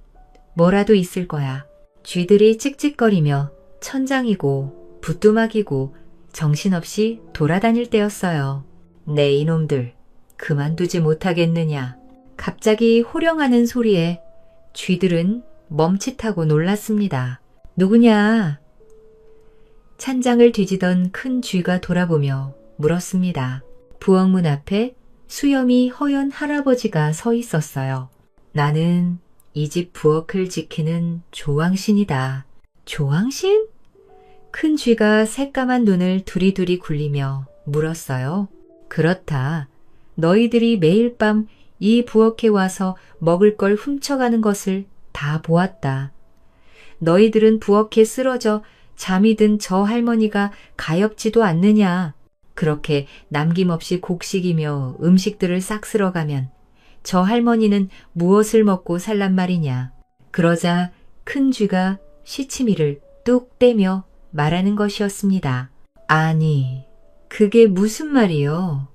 뭐라도 있을 거야. 쥐들이 찍찍거리며 천장이고 부뚜막이고 정신없이 돌아다닐 때였어요. 네 이놈들, 그만두지 못하겠느냐. 갑자기 호령하는 소리에 쥐들은 멈칫하고 놀랐습니다. 누구냐? 찬장을 뒤지던 큰 쥐가 돌아보며 물었습니다. 부엌문 앞에 수염이 허연 할아버지가 서 있었어요. 나는 이 집 부엌을 지키는 조왕신이다. 조왕신? 큰 쥐가 새까만 눈을 두리두리 굴리며 물었어요. 그렇다. 너희들이 매일 밤 이 부엌에 와서 먹을 걸 훔쳐가는 것을 다 보았다. 너희들은 부엌에 쓰러져 잠이 든 저 할머니가 가엾지도 않느냐. 그렇게 남김없이 곡식이며 음식들을 싹 쓸어가면 저 할머니는 무엇을 먹고 살란 말이냐. 그러자 큰 쥐가 시치미를 뚝 떼며 말하는 것이었습니다. 아니, 그게 무슨 말이요?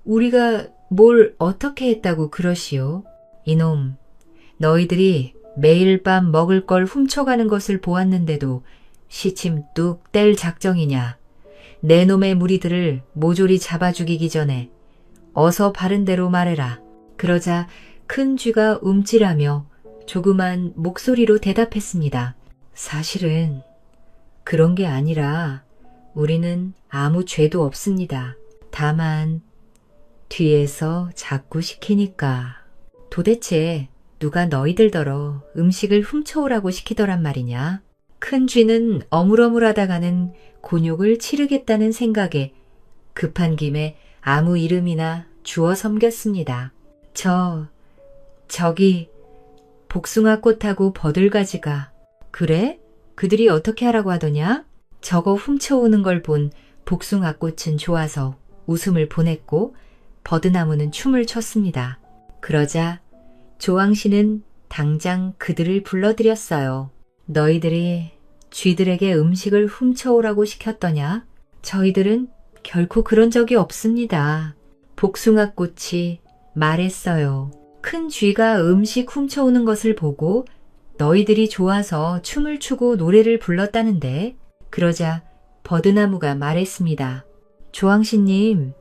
우리가 뭘 어떻게 했다고 그러시오? 이놈, 너희들이 매일 밤 먹을 걸 훔쳐가는 것을 보았는데도 시침 뚝 뗄 작정이냐? 내 놈의 무리들을 모조리 잡아 죽이기 전에 어서 바른 대로 말해라. 그러자 큰 쥐가 움찔하며 조그만 목소리로 대답했습니다. 사실은 그런 게 아니라 우리는 아무 죄도 없습니다. 다만 뒤에서 자꾸 시키니까. 도대체 누가 너희들더러 음식을 훔쳐오라고 시키더란 말이냐? 큰 쥐는 어물어물하다가는 곤욕을 치르겠다는 생각에 급한 김에 아무 이름이나 주어 섬겼습니다. 저기 복숭아꽃하고 버들가지가. 그래? 그들이 어떻게 하라고 하더냐? 저거 훔쳐오는 걸 본 복숭아꽃은 좋아서 웃음을 보냈고 버드나무는 춤을 췄습니다. 그러자 조왕씨는 당장 그들을 불러들였어요. 너희들이 쥐들에게 음식을 훔쳐오라고 시켰더냐? 저희들은 결코 그런 적이 없습니다. 복숭아꽃이 말했어요. 큰 쥐가 음식 훔쳐오는 것을 보고 너희들이 좋아서 춤을 추고 노래를 불렀다는데. 그러자 버드나무가 말했습니다. 조왕씨님,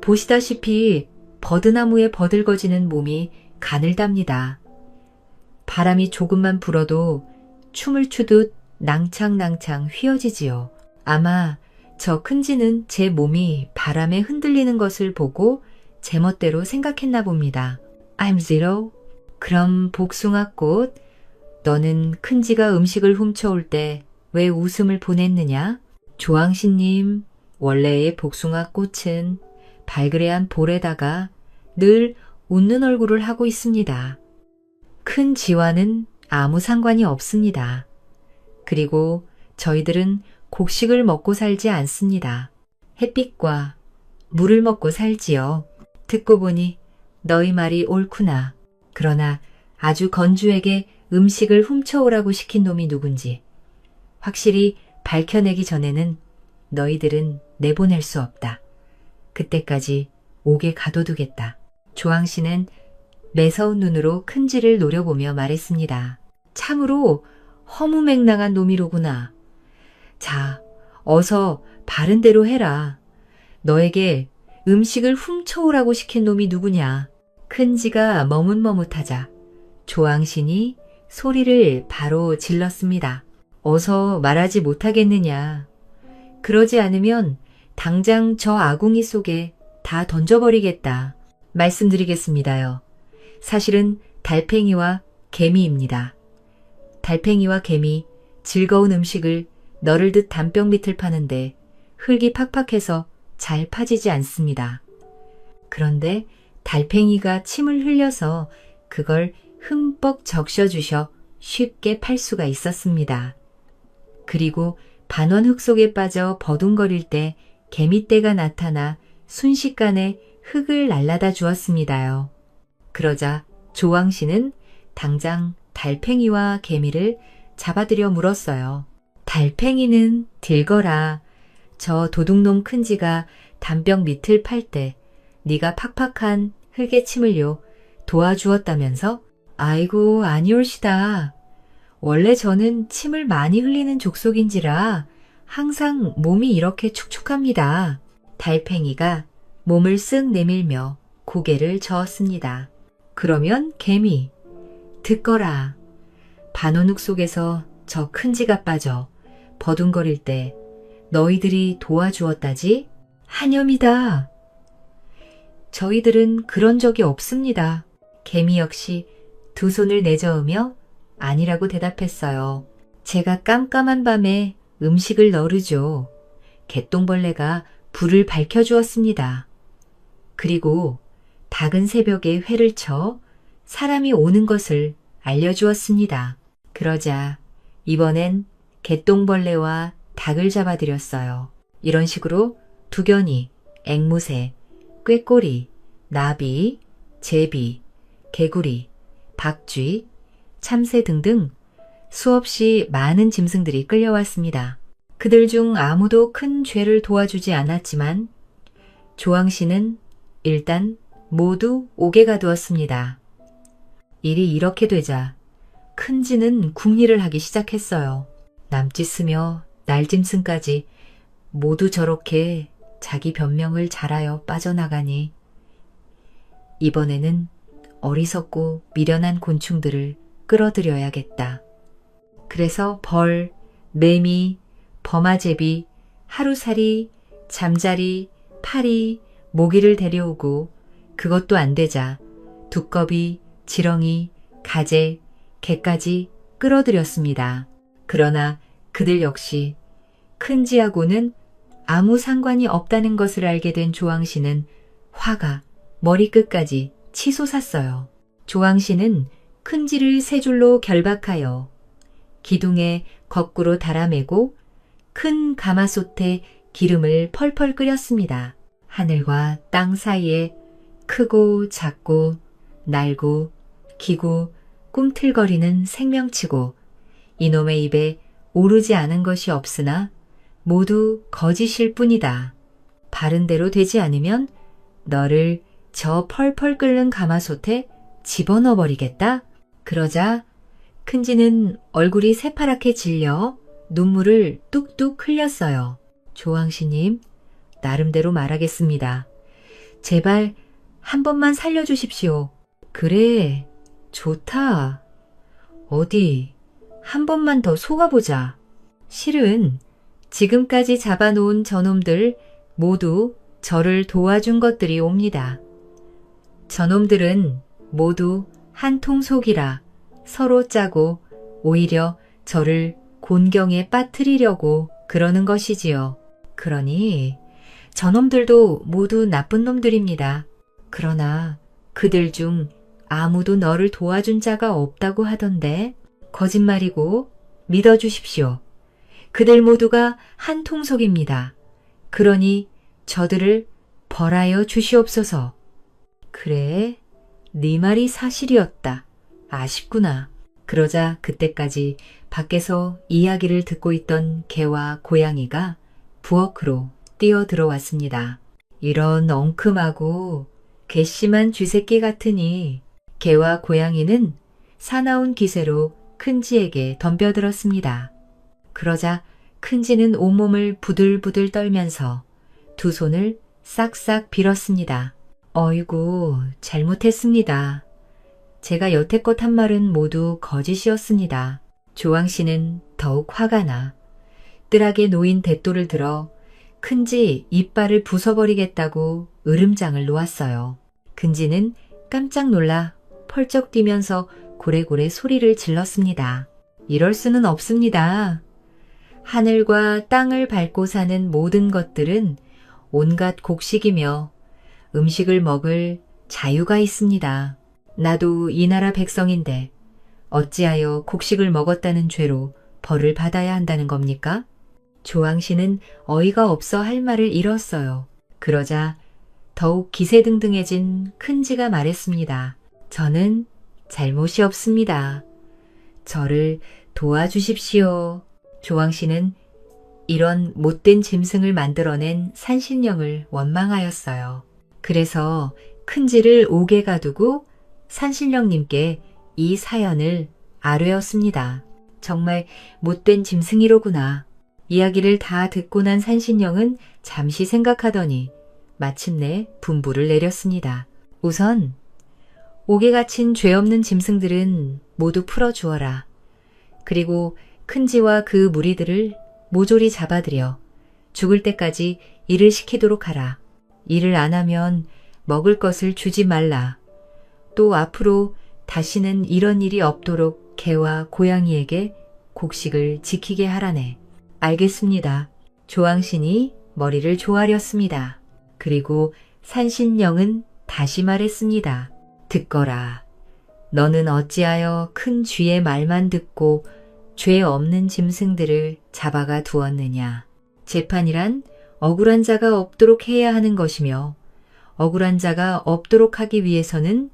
보시다시피 버드나무에 버들거지는 몸이 가늘답니다. 바람이 조금만 불어도 춤을 추듯 낭창낭창 휘어지지요. 아마 저 큰 쥐는 제 몸이 바람에 흔들리는 것을 보고 제멋대로 생각했나 봅니다. I'm Zero. 그럼 복숭아꽃, 너는 큰 쥐가 음식을 훔쳐올 때 왜 웃음을 보냈느냐? 조왕씨님, 원래의 복숭아꽃은 발그레한 볼에다가 늘 웃는 얼굴을 하고 있습니다. 큰 쥐와는 아무 상관이 없습니다. 그리고 저희들은 곡식을 먹고 살지 않습니다. 햇빛과 물을 먹고 살지요. 듣고 보니 너희 말이 옳구나. 그러나 아주 건주에게 음식을 훔쳐오라고 시킨 놈이 누군지 확실히 밝혀내기 전에는 너희들은 내보낼 수 없다. 그때까지 옥에 가둬두겠다. 조왕씨는 매서운 눈으로 큰 쥐를 노려보며 말했습니다. 참으로 허무맹랑한 놈이로구나. 자, 어서 바른 대로 해라. 너에게 음식을 훔쳐오라고 시킨 놈이 누구냐? 큰 쥐가 머뭇머뭇하자 조왕신이 소리를 바로 질렀습니다. 어서 말하지 못하겠느냐. 그러지 않으면 당장 저 아궁이 속에 다 던져버리겠다. 말씀드리겠습니다요. 사실은 달팽이와 개미입니다. 달팽이와 개미, 즐거운 음식을 너를 듯 담벼 밑을 파는데 흙이 팍팍해서 잘 파지지 않습니다. 그런데 달팽이가 침을 흘려서 그걸 흠뻑 적셔주셔 쉽게 팔 수가 있었습니다. 그리고 반원흙 속에 빠져 버둥거릴 때 개미떼가 나타나 순식간에 흙을 날라다 주었습니다요. 그러자 조왕씨는 당장 달팽이와 개미를 잡아들여 물었어요. 달팽이는 들거라. 저 도둑놈 큰지가 담벼 밑을 팔 때 네가 팍팍한 흙에 침을요 도와주었다면서? 아이고 아니올시다. 원래 저는 침을 많이 흘리는 족속인지라 항상 몸이 이렇게 축축합니다. 달팽이가 몸을 쓱 내밀며 고개를 저었습니다. 그러면 개미, 듣거라. 반원흙 속에서 저 큰지가 빠져 버둥거릴 때 너희들이 도와주었다지? 한염이다. 저희들은 그런 적이 없습니다. 개미 역시 두 손을 내저으며 아니라고 대답했어요. 제가 깜깜한 밤에 음식을 너르죠. 개똥벌레가 불을 밝혀주었습니다. 그리고 밝은 새벽에 회를 쳐 사람이 오는 것을 알려주었습니다. 그러자 이번엔 개똥벌레와 닭을 잡아들였어요. 이런 식으로 두견이, 앵무새, 꾀꼬리, 나비, 제비, 개구리, 박쥐, 참새 등등 수없이 많은 짐승들이 끌려왔습니다. 그들 중 아무도 큰 죄를 도와주지 않았지만 조왕씨는 일단 모두 옥에 가두었습니다. 일이 이렇게 되자 큰지는 궁리를 하기 시작했어요. 남짓 쓰며 날짐승까지 모두 저렇게 자기 변명을 잘하여 빠져나가니 이번에는 어리석고 미련한 곤충들을 끌어들여야겠다. 그래서 벌, 매미, 범아제비, 하루살이, 잠자리, 파리, 모기를 데려오고 그것도 안 되자 두꺼비, 지렁이, 가재, 개까지 끌어들였습니다. 그러나 그들 역시 큰지하고는 아무 상관이 없다는 것을 알게 된 조왕씨는 화가 머리끝까지 치솟았어요. 조왕씨는 큰지를 세 줄로 결박하여 기둥에 거꾸로 달아매고 큰 가마솥에 기름을 펄펄 끓였습니다. 하늘과 땅 사이에 크고 작고 날고 기고 꿈틀거리는 생명치고 이놈의 입에 오르지 않은 것이 없으나 모두 거짓일 뿐이다. 바른 대로 되지 않으면 너를 저 펄펄 끓는 가마솥에 집어넣어 버리겠다. 그러자 큰지는 얼굴이 새파랗게 질려 눈물을 뚝뚝 흘렸어요. 조왕씨님, 나름대로 말하겠습니다. 제발 한 번만 살려주십시오. 그래, 좋다. 어디 한 번만 더 속아보자. 실은 지금까지 잡아놓은 저놈들 모두 저를 도와준 것들이 옵니다. 저놈들은 모두 한 통 속이라 서로 짜고 오히려 저를 곤경에 빠뜨리려고 그러는 것이지요. 그러니 저놈들도 모두 나쁜 놈들입니다. 그러나 그들 중 아무도 너를 도와준 자가 없다고 하던데 거짓말이고 믿어주십시오. 그들 모두가 한 통속입니다. 그러니 저들을 벌하여 주시옵소서. 그래, 네 말이 사실이었다. 아쉽구나. 그러자 그때까지 밖에서 이야기를 듣고 있던 개와 고양이가 부엌으로 뛰어 들어왔습니다. 이런 엉큼하고 괘씸한 쥐새끼 같으니 개와 고양이는 사나운 기세로 큰지에게 덤벼들었습니다. 그러자 큰지는 온몸을 부들부들 떨면서 두 손을 싹싹 빌었습니다. 어이구, 잘못했습니다. 제가 여태껏 한 말은 모두 거짓이었습니다. 조왕씨는 더욱 화가 나 뜰하게 놓인 대돌을 들어 큰지 이빨을 부숴버리겠다고 으름장을 놓았어요. 큰지는 깜짝 놀라 펄쩍 뛰면서 고래고래 소리를 질렀습니다. 이럴 수는 없습니다. 하늘과 땅을 밟고 사는 모든 것들은 온갖 곡식이며 음식을 먹을 자유가 있습니다. 나도 이 나라 백성인데 어찌하여 곡식을 먹었다는 죄로 벌을 받아야 한다는 겁니까? 조항씨는 어이가 없어 할 말을 잃었어요. 그러자 더욱 기세등등해진 큰지가 말했습니다. 저는 잘못이 없습니다. 저를 도와주십시오. 조항씨는 이런 못된 짐승을 만들어낸 산신령을 원망하였어요. 그래서 큰지를 옥에 가두고 산신령님께 이 사연을 아뢰었습니다. 정말 못된 짐승이로구나. 이야기를 다 듣고 난 산신령은 잠시 생각하더니 마침내 분부를 내렸습니다. 우선 옥에 갇힌 죄 없는 짐승들은 모두 풀어주어라. 그리고 큰지와 그 무리들을 모조리 잡아들여 죽을 때까지 일을 시키도록 하라. 일을 안 하면 먹을 것을 주지 말라. 또 앞으로 다시는 이런 일이 없도록 개와 고양이에게 곡식을 지키게 하라네. 알겠습니다. 조항신이 머리를 조아렸습니다. 그리고 산신령은 다시 말했습니다. 듣거라. 너는 어찌하여 큰 쥐의 말만 듣고 죄 없는 짐승들을 잡아가 두었느냐. 재판이란 억울한 자가 없도록 해야 하는 것이며 억울한 자가 없도록 하기 위해서는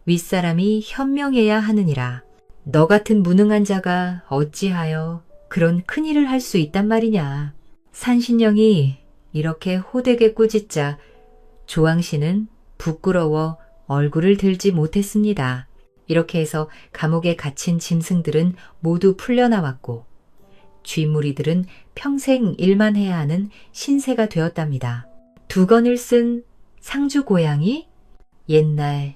윗사람이 현명해야 하느니라. 너 같은 무능한 자가 어찌하여 그런 큰일을 할 수 있단 말이냐. 산신령이 이렇게 호되게 꾸짖자 조항씨는 부끄러워 얼굴을 들지 못했습니다. 이렇게 해서 감옥에 갇힌 짐승들은 모두 풀려나왔고 쥐무리들은 평생 일만 해야 하는 신세가 되었답니다. 두건을 쓴 상주 고양이? 옛날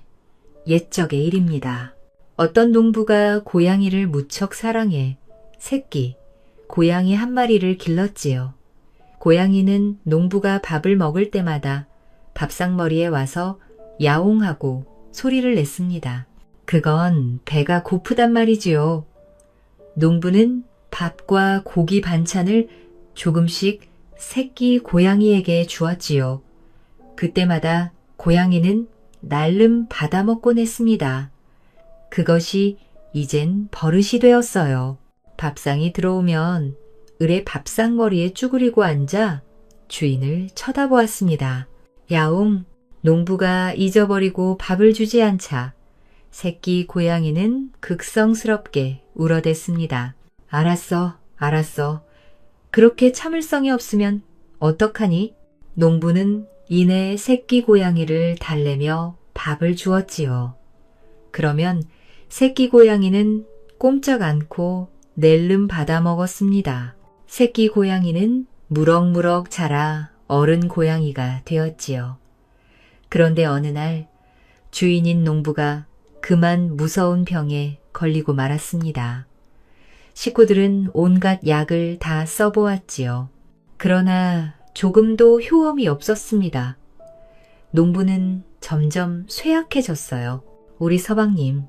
옛적의 일입니다. 어떤 농부가 고양이를 무척 사랑해 새끼, 고양이 한 마리를 길렀지요. 고양이는 농부가 밥을 먹을 때마다 밥상머리에 와서 야옹하고 소리를 냈습니다. 그건 배가 고프단 말이지요. 농부는 밥과 고기 반찬을 조금씩 새끼 고양이에게 주었지요. 그때마다 고양이는 날름 받아먹곤 했습니다. 그것이 이젠 버릇이 되었어요. 밥상이 들어오면 을의 밥상머리에 쭈그리고 앉아 주인을 쳐다보았습니다. 야옹, 농부가 잊어버리고 밥을 주지 않자 새끼 고양이는 극성스럽게 울어댔습니다. 알았어, 알았어. 그렇게 참을성이 없으면 어떡하니? 농부는 이내 새끼 고양이를 달래며 밥을 주었지요. 그러면 새끼 고양이는 꼼짝 않고 낼름 받아 먹었습니다. 새끼 고양이는 무럭무럭 자라 어른 고양이가 되었지요. 그런데 어느 날 주인인 농부가 그만 무서운 병에 걸리고 말았습니다. 식구들은 온갖 약을 다 써보았지요. 그러나 조금도 효험이 없었습니다. 농부는 점점 쇠약해졌어요. 우리 서방님,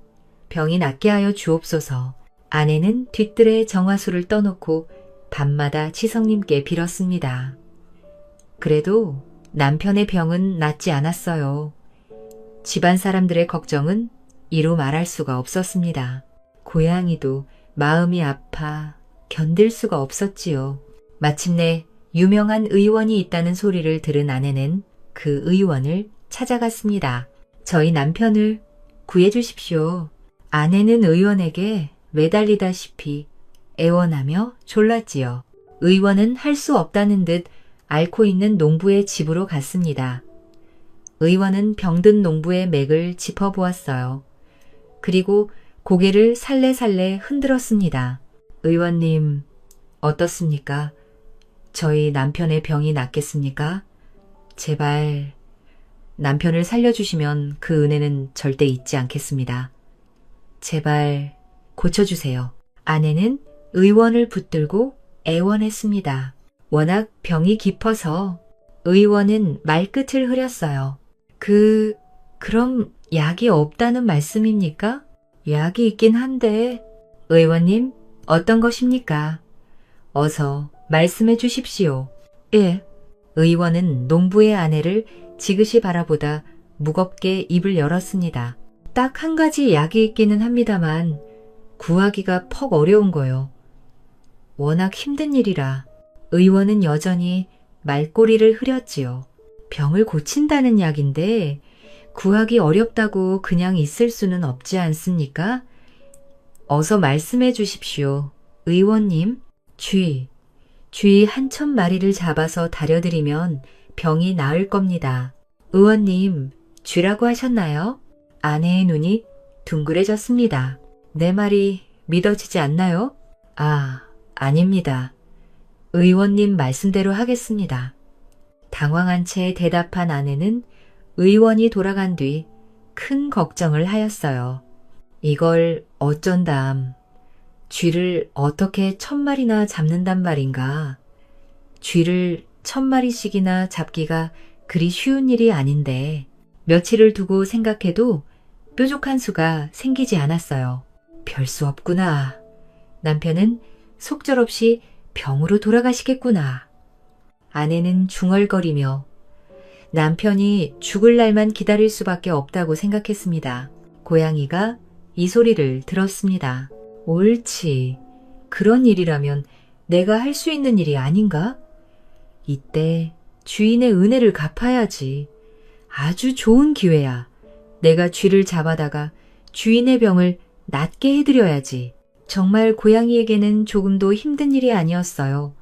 병이 낫게 하여 주옵소서. 아내는 뒤뜰에 정화수를 떠놓고 밤마다 치성님께 빌었습니다. 그래도 남편의 병은 낫지 않았어요. 집안 사람들의 걱정은 이루 말할 수가 없었습니다. 고양이도 마음이 아파 견딜 수가 없었지요. 마침내 유명한 의원이 있다는 소리를 들은 아내는 그 의원을 찾아갔습니다. 저희 남편을 구해주십시오. 아내는 의원에게 매달리다시피 애원하며 졸랐지요. 의원은 할 수 없다는 듯 앓고 있는 농부의 집으로 갔습니다. 의원은 병든 농부의 맥을 짚어보았어요. 그리고 고개를 살래살래 흔들었습니다. 의원님, 어떻습니까? 저희 남편의 병이 낫겠습니까? 제발 남편을 살려주시면 그 은혜는 절대 잊지 않겠습니다. 제발 고쳐주세요. 아내는 의원을 붙들고 애원했습니다. 워낙 병이 깊어서 의원은 말끝을 흐렸어요. 그럼 약이 없다는 말씀입니까? 약이 있긴 한데. 의원님, 어떤 것입니까? 어서 말씀해 주십시오. 예. 의원은 농부의 아내를 지그시 바라보다 무겁게 입을 열었습니다. 딱 한 가지 약이 있기는 합니다만 구하기가 퍽 어려운 거요. 워낙 힘든 일이라. 의원은 여전히 말꼬리를 흐렸지요. 병을 고친다는 약인데 구하기 어렵다고 그냥 있을 수는 없지 않습니까? 어서 말씀해 주십시오. 의원님, 쥐 1,000마리를 잡아서 다려드리면 병이 나을 겁니다. 의원님, 쥐라고 하셨나요? 아내의 눈이 둥그레졌습니다. 내 말이 믿어지지 않나요? 아닙니다. 의원님 말씀대로 하겠습니다. 당황한 채 대답한 아내는 의원이 돌아간 뒤 큰 걱정을 하였어요. 이걸 어쩐담. 쥐를 어떻게 1,000마리나 잡는단 말인가. 쥐를 1,000마리씩이나 잡기가 그리 쉬운 일이 아닌데 며칠을 두고 생각해도 뾰족한 수가 생기지 않았어요. 별 수 없구나. 남편은 속절없이 병으로 돌아가시겠구나. 아내는 중얼거리며 남편이 죽을 날만 기다릴 수밖에 없다고 생각했습니다. 고양이가 이 소리를 들었습니다. 옳지. 그런 일이라면 내가 할 수 있는 일이 아닌가? 이때 주인의 은혜를 갚아야지. 아주 좋은 기회야. 내가 쥐를 잡아다가 주인의 병을 낫게 해드려야지. 정말 고양이에게는 조금도 힘든 일이 아니었어요.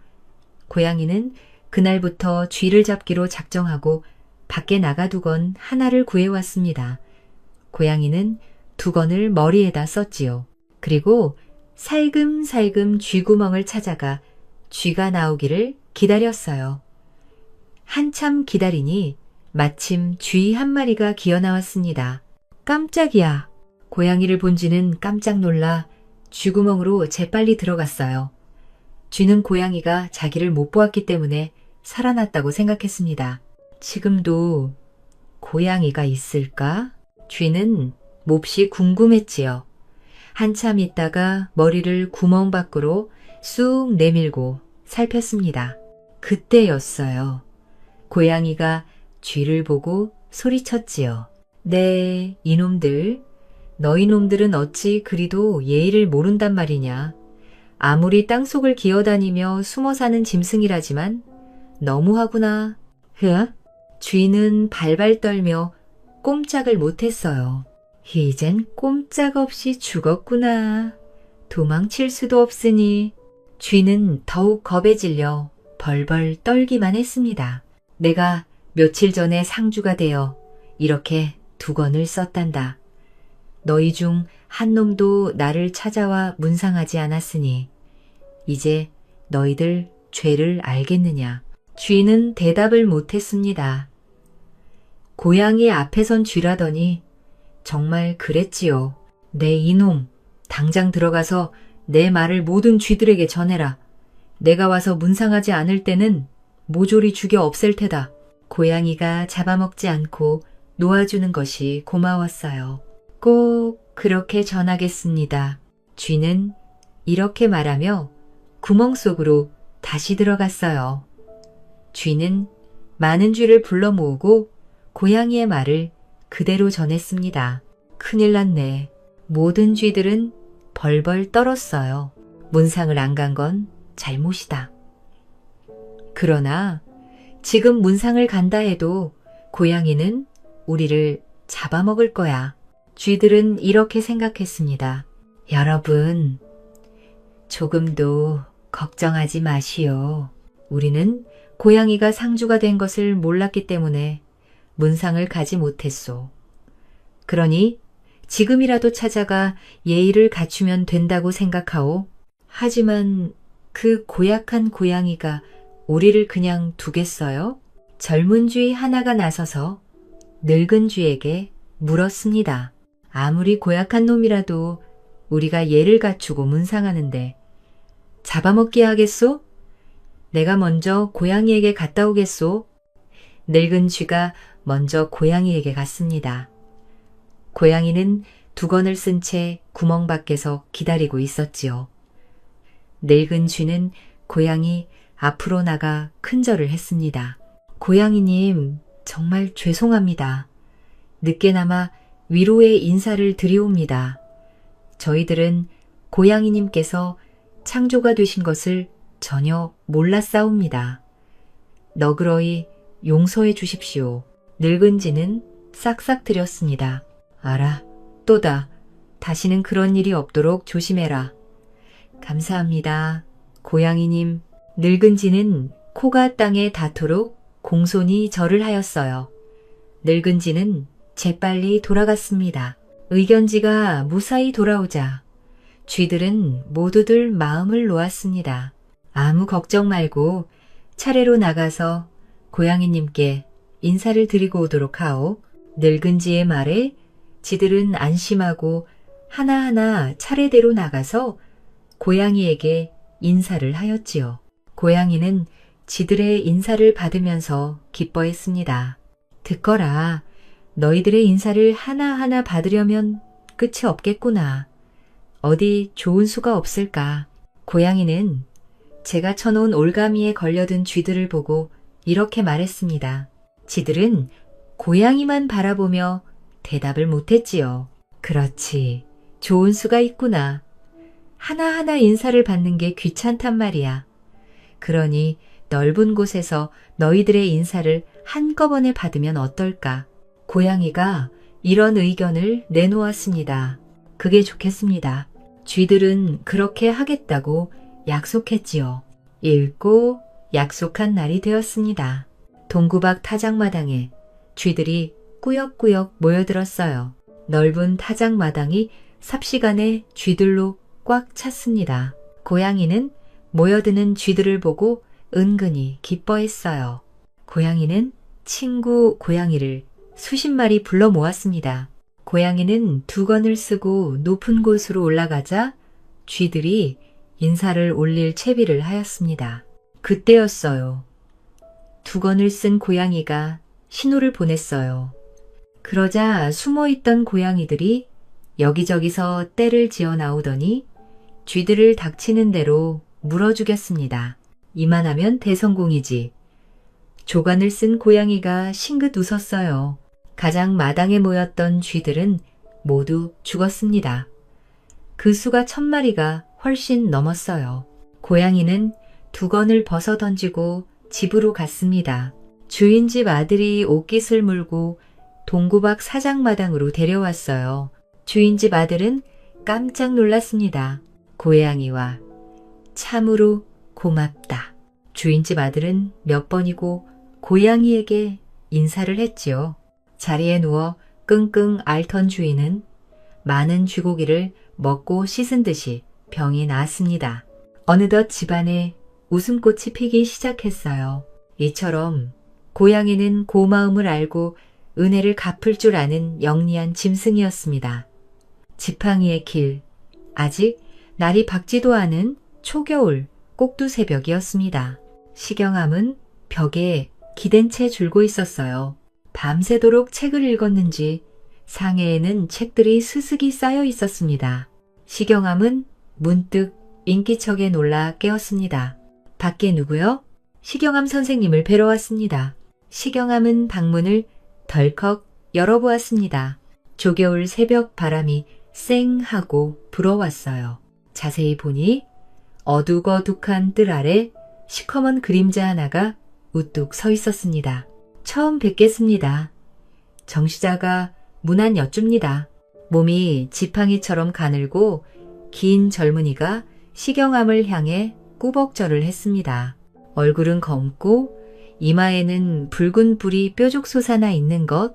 고양이는 그날부터 쥐를 잡기로 작정하고 밖에 나가두건 하나를 구해왔습니다. 고양이는 두건을 머리에다 썼지요. 그리고 살금살금 쥐구멍을 찾아가 쥐가 나오기를 기다렸어요. 한참 기다리니 마침 쥐 한 마리가 기어나왔습니다. 깜짝이야. 고양이를 본 쥐는 깜짝 놀라 쥐구멍으로 재빨리 들어갔어요. 쥐는 고양이가 자기를 못 보았기 때문에 살아났다고 생각했습니다. 지금도 고양이가 있을까? 쥐는 몹시 궁금했지요. 한참 있다가 머리를 구멍 밖으로 쑥 내밀고 살폈습니다. 그때였어요. 고양이가 쥐를 보고 소리쳤지요. 네, 이놈들. 너희 놈들은 어찌 그리도 예의를 모른단 말이냐. 아무리 땅속을 기어다니며 숨어 사는 짐승이라지만 너무하구나. 쥐는 발발 떨며 꼼짝을 못했어요. 이젠 꼼짝없이 죽었구나. 도망칠 수도 없으니. 쥐는 더욱 겁에 질려 벌벌 떨기만 했습니다. 내가 며칠 전에 상주가 되어 이렇게 두건을 썼단다. 너희 중 한 놈도 나를 찾아와 문상하지 않았으니 이제 너희들 죄를 알겠느냐. 쥐는 대답을 못했습니다. 고양이 앞에 선 쥐라더니 정말 그랬지요. 내 이놈, 당장 들어가서 내 말을 모든 쥐들에게 전해라. 내가 와서 문상하지 않을 때는 모조리 죽여 없앨 테다. 고양이가 잡아먹지 않고 놓아주는 것이 고마웠어요. 꼭 그렇게 전하겠습니다. 쥐는 이렇게 말하며 구멍 속으로 다시 들어갔어요. 쥐는 많은 쥐를 불러 모으고 고양이의 말을 그대로 전했습니다. 큰일 났네. 모든 쥐들은 벌벌 떨었어요. 문상을 안 간 건 잘못이다. 그러나 지금 문상을 간다 해도 고양이는 우리를 잡아먹을 거야. 쥐들은 이렇게 생각했습니다. 여러분, 조금도 걱정하지 마시오. 우리는 고양이가 상주가 된 것을 몰랐기 때문에 문상을 가지 못했소. 그러니 지금이라도 찾아가 예의를 갖추면 된다고 생각하오. 하지만 그 고약한 고양이가 우리를 그냥 두겠어요? 젊은 쥐 하나가 나서서 늙은 쥐에게 물었습니다. 아무리 고약한 놈이라도 우리가 예를 갖추고 문상하는데 잡아먹게 하겠소? 내가 먼저 고양이에게 갔다 오겠소? 늙은 쥐가 먼저 고양이에게 갔습니다. 고양이는 두건을 쓴 채 구멍 밖에서 기다리고 있었지요. 늙은 쥐는 고양이 앞으로 나가 큰절을 했습니다. 고양이님, 정말 죄송합니다. 늦게나마 위로의 인사를 드리옵니다. 저희들은 고양이님께서 창조가 되신 것을 전혀 몰랐사옵니다. 너그러이 용서해 주십시오. 늙은지는 싹싹 드렸습니다. 알아, 또다. 다시는 그런 일이 없도록 조심해라. 감사합니다. 고양이님. 늙은지는 코가 땅에 닿도록 공손히 절을 하였어요. 늙은지는 재빨리 돌아갔습니다. 의견지가 무사히 돌아오자 쥐들은 모두들 마음을 놓았습니다. 아무 걱정 말고 차례로 나가서 고양이님께 인사를 드리고 오도록 하오. 늙은지의 말에 쥐들은 안심하고 하나하나 차례대로 나가서 고양이에게 인사를 하였지요. 고양이는 쥐들의 인사를 받으면서 기뻐했습니다. 듣거라. 너희들의 인사를 하나하나 받으려면 끝이 없겠구나. 어디 좋은 수가 없을까. 고양이는 제가 쳐놓은 올가미에 걸려든 쥐들을 보고 이렇게 말했습니다. 쥐들은 고양이만 바라보며 대답을 못했지요. 그렇지. 좋은 수가 있구나. 하나하나 인사를 받는 게 귀찮단 말이야. 그러니 넓은 곳에서 너희들의 인사를 한꺼번에 받으면 어떨까? 고양이가 이런 의견을 내놓았습니다. 그게 좋겠습니다. 쥐들은 그렇게 하겠다고 약속했지요. 읽고 약속한 날이 되었습니다. 동구박 타작마당에 쥐들이 꾸역꾸역 모여들었어요. 넓은 타작마당이 삽시간에 쥐들로 꽉 찼습니다. 고양이는 모여드는 쥐들을 보고 은근히 기뻐했어요. 고양이는 친구 고양이를 수십 마리 불러 모았습니다. 고양이는 두건을 쓰고 높은 곳으로 올라가자 쥐들이 인사를 올릴 채비를 하였습니다. 그때였어요. 두건을 쓴 고양이가 신호를 보냈어요. 그러자 숨어있던 고양이들이 여기저기서 떼를 지어 나오더니 쥐들을 닥치는 대로 물어 죽였습니다. 이만하면 대성공이지. 조간을 쓴 고양이가 싱긋 웃었어요. 가장 마당에 모였던 쥐들은 모두 죽었습니다. 그 수가 1000마리가 훨씬 넘었어요. 고양이는 두건을 벗어 던지고 집으로 갔습니다. 주인집 아들이 옷깃을 물고 동구박 사장마당으로 데려왔어요. 주인집 아들은 깜짝 놀랐습니다. 고양이와 참으로 고맙다. 주인집 아들은 몇 번이고 고양이에게 인사를 했지요. 자리에 누워 끙끙 앓던 주인은 많은 쥐고기를 먹고 씻은 듯이 병이 나았습니다. 어느덧 집안에 웃음꽃이 피기 시작했어요. 이처럼 고양이는 고마움을 알고 은혜를 갚을 줄 아는 영리한 짐승이었습니다. 지팡이의 길, 아직 날이 밝지도 않은 초겨울 꼭두 새벽이었습니다. 시경함은 벽에 기댄 채 줄고 있었어요. 밤새도록 책을 읽었는지 상해에는 책들이 스스기 쌓여 있었습니다. 시경함은 문득 인기척에 놀라 깨었습니다. 밖에 누구요? 시경함 선생님을 뵈러 왔습니다. 시경함은 방문을 덜컥 열어보았습니다. 조겨울 새벽 바람이 쌩 하고 불어왔어요. 자세히 보니 어둑어둑한 뜰 아래 시커먼 그림자 하나가 우뚝 서 있었습니다. 처음 뵙겠습니다. 정시자가 문안 여쭙니다. 몸이 지팡이처럼 가늘고 긴 젊은이가 시경함을 향해 꾸벅절을 했습니다. 얼굴은 검고 이마에는 붉은 뿔이 뾰족 솟아나 있는 것,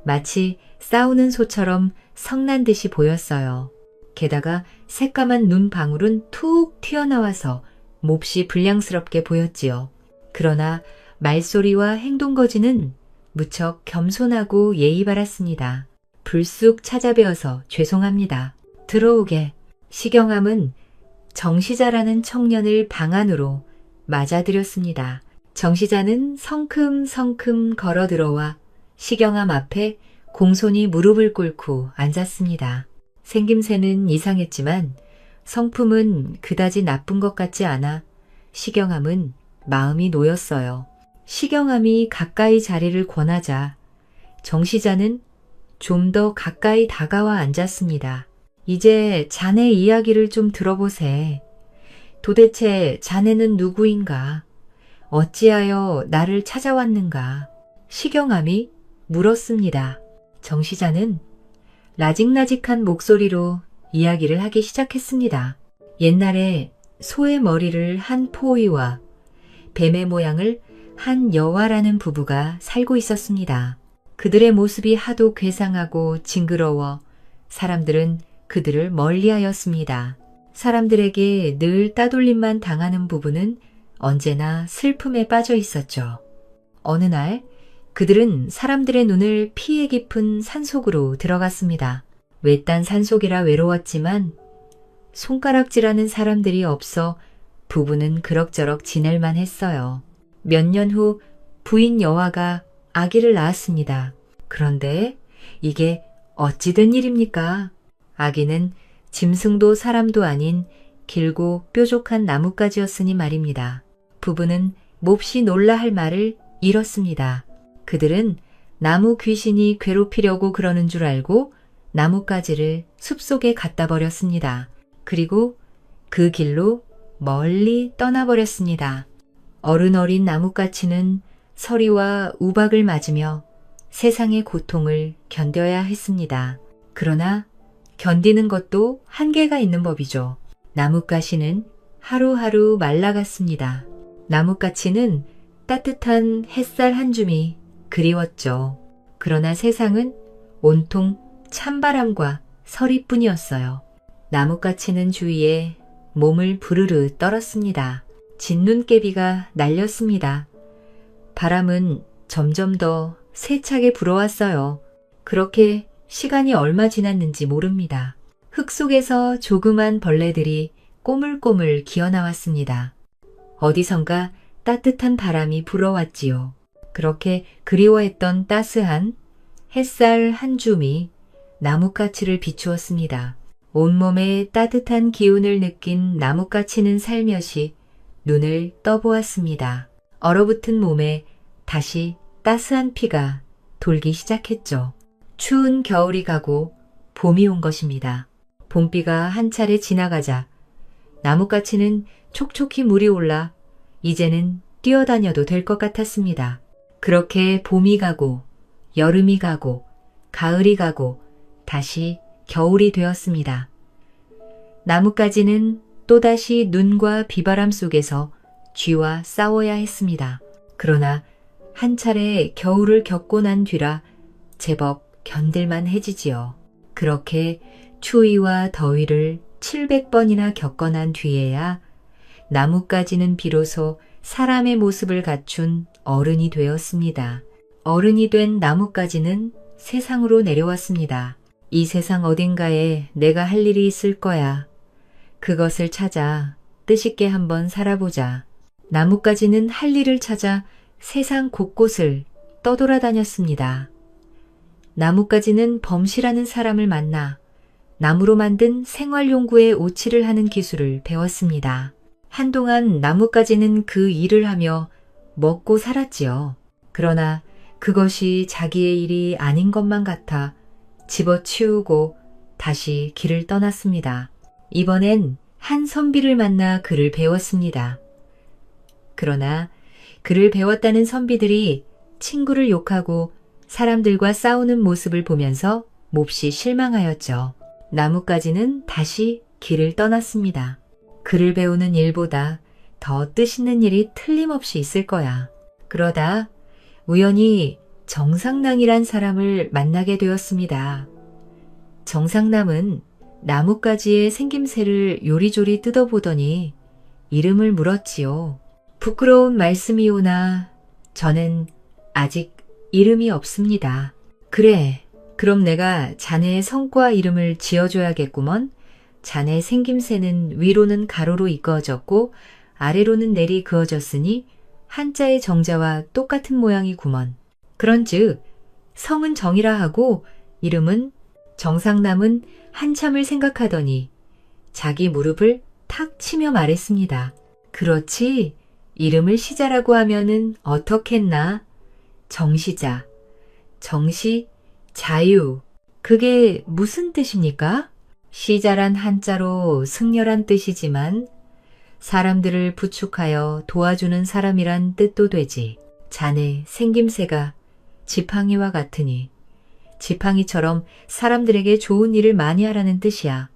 마치 싸우는 소처럼 성난 듯이 보였어요. 게다가 새까만 눈방울은 툭 튀어나와서 몹시 불량스럽게 보였지요. 그러나 말소리와 행동거지는 무척 겸손하고 예의 바랐습니다. 불쑥 찾아뵈어서 죄송합니다. 들어오게. 시경함은 정시자라는 청년을 방 안으로 맞아들였습니다. 정시자는 성큼성큼 걸어 들어와 시경함 앞에 공손히 무릎을 꿇고 앉았습니다. 생김새는 이상했지만 성품은 그다지 나쁜 것 같지 않아 시경함은 마음이 놓였어요. 시경함이 가까이 자리를 권하자 정시자는 좀 더 가까이 다가와 앉았습니다. 이제 자네 이야기를 좀 들어보세. 도대체 자네는 누구인가? 어찌하여 나를 찾아왔는가? 시경함이 물었습니다. 정시자는 라직라직한 목소리로 이야기를 하기 시작했습니다. 옛날에 소의 머리를 한 포위와 뱀의 모양을 한 여와라는 부부가 살고 있었습니다. 그들의 모습이 하도 괴상하고 징그러워 사람들은 그들을 멀리하였습니다. 사람들에게 늘 따돌림만 당하는 부부는 언제나 슬픔에 빠져 있었죠. 어느 날 그들은 사람들의 눈을 피해 깊은 산속으로 들어갔습니다. 외딴 산속이라 외로웠지만 손가락질하는 사람들이 없어 부부는 그럭저럭 지낼만 했어요. 몇 년 후 부인 여와가 아기를 낳았습니다. 그런데 이게 어찌 된 일입니까? 아기는 짐승도 사람도 아닌 길고 뾰족한 나뭇가지였으니 말입니다. 부부는 몹시 놀라 할 말을 잃었습니다. 그들은 나무 귀신이 괴롭히려고 그러는 줄 알고 나뭇가지를 숲속에 갖다 버렸습니다. 그리고 그 길로 멀리 떠나버렸습니다. 어른 나뭇가지는 서리와 우박을 맞으며 세상의 고통을 견뎌야 했습니다. 그러나 견디는 것도 한계가 있는 법이죠. 나뭇가시는 하루하루 말라갔습니다. 나뭇가지는 따뜻한 햇살 한 줌이 그리웠죠. 그러나 세상은 온통 찬바람과 서리뿐이었어요. 나뭇가지는 주위에 몸을 부르르 떨었습니다. 진눈깨비가 날렸습니다. 바람은 점점 더 세차게 불어왔어요. 그렇게 시간이 얼마 지났는지 모릅니다. 흙 속에서 조그만 벌레들이 꼬물꼬물 기어나왔습니다. 어디선가 따뜻한 바람이 불어왔지요. 그렇게 그리워했던 따스한 햇살 한 줌이 나뭇가지를 비추었습니다. 온몸에 따뜻한 기운을 느낀 나뭇가지는 살며시 눈을 떠보았습니다. 얼어붙은 몸에 다시 따스한 피가 돌기 시작했죠. 추운 겨울이 가고 봄이 온 것입니다. 봄비가 한 차례 지나가자 나뭇가지는 촉촉히 물이 올라 이제는 뛰어다녀도 될 것 같았습니다. 그렇게 봄이 가고 여름이 가고 가을이 가고 다시 겨울이 되었습니다. 나뭇가지는 또다시 눈과 비바람 속에서 쥐와 싸워야 했습니다. 그러나 한 차례 겨울을 겪고 난 뒤라 제법 견딜만 해지지요. 그렇게 추위와 더위를 700번이나 겪어 난 뒤에야 나뭇가지는 비로소 사람의 모습을 갖춘 어른이 되었습니다. 어른이 된 나뭇가지는 세상으로 내려왔습니다. 이 세상 어딘가에 내가 할 일이 있을 거야. 그것을 찾아 뜻있게 한번 살아보자. 나뭇가지는 할 일을 찾아 세상 곳곳을 떠돌아다녔습니다. 나뭇가지는 범시라는 사람을 만나 나무로 만든 생활용구에 오칠을 하는 기술을 배웠습니다. 한동안 나뭇가지는 그 일을 하며 먹고 살았지요. 그러나 그것이 자기의 일이 아닌 것만 같아 집어치우고 다시 길을 떠났습니다. 이번엔 한 선비를 만나 글을 배웠습니다. 그러나 글을 배웠다는 선비들이 친구를 욕하고 사람들과 싸우는 모습을 보면서 몹시 실망하였죠. 나뭇가지는 다시 길을 떠났습니다. 글을 배우는 일보다 더 뜻있는 일이 틀림없이 있을 거야. 그러다 우연히 정상남이란 사람을 만나게 되었습니다. 정상남은 나뭇가지의 생김새를 요리조리 뜯어보더니 이름을 물었지요. 부끄러운 말씀이오나 저는 아직 이름이 없습니다. 그래, 그럼 내가 자네의 성과 이름을 지어줘야겠구먼. 자네 생김새는 위로는 가로로 이어졌고 아래로는 내리 그어졌으니 한자의 정자와 똑같은 모양이구먼. 그런즉 성은 정이라 하고 이름은 정상남은 한참을 생각하더니 자기 무릎을 탁 치며 말했습니다. 그렇지, 이름을 시자라고 하면은 어떻겠나? 정시자, 정시, 자유. 그게 무슨 뜻입니까? 시자란 한자로 승려란 뜻이지만 사람들을 부축하여 도와주는 사람이란 뜻도 되지. 자네 생김새가 지팡이와 같으니 지팡이처럼 사람들에게 좋은 일을 많이 하라는 뜻이야.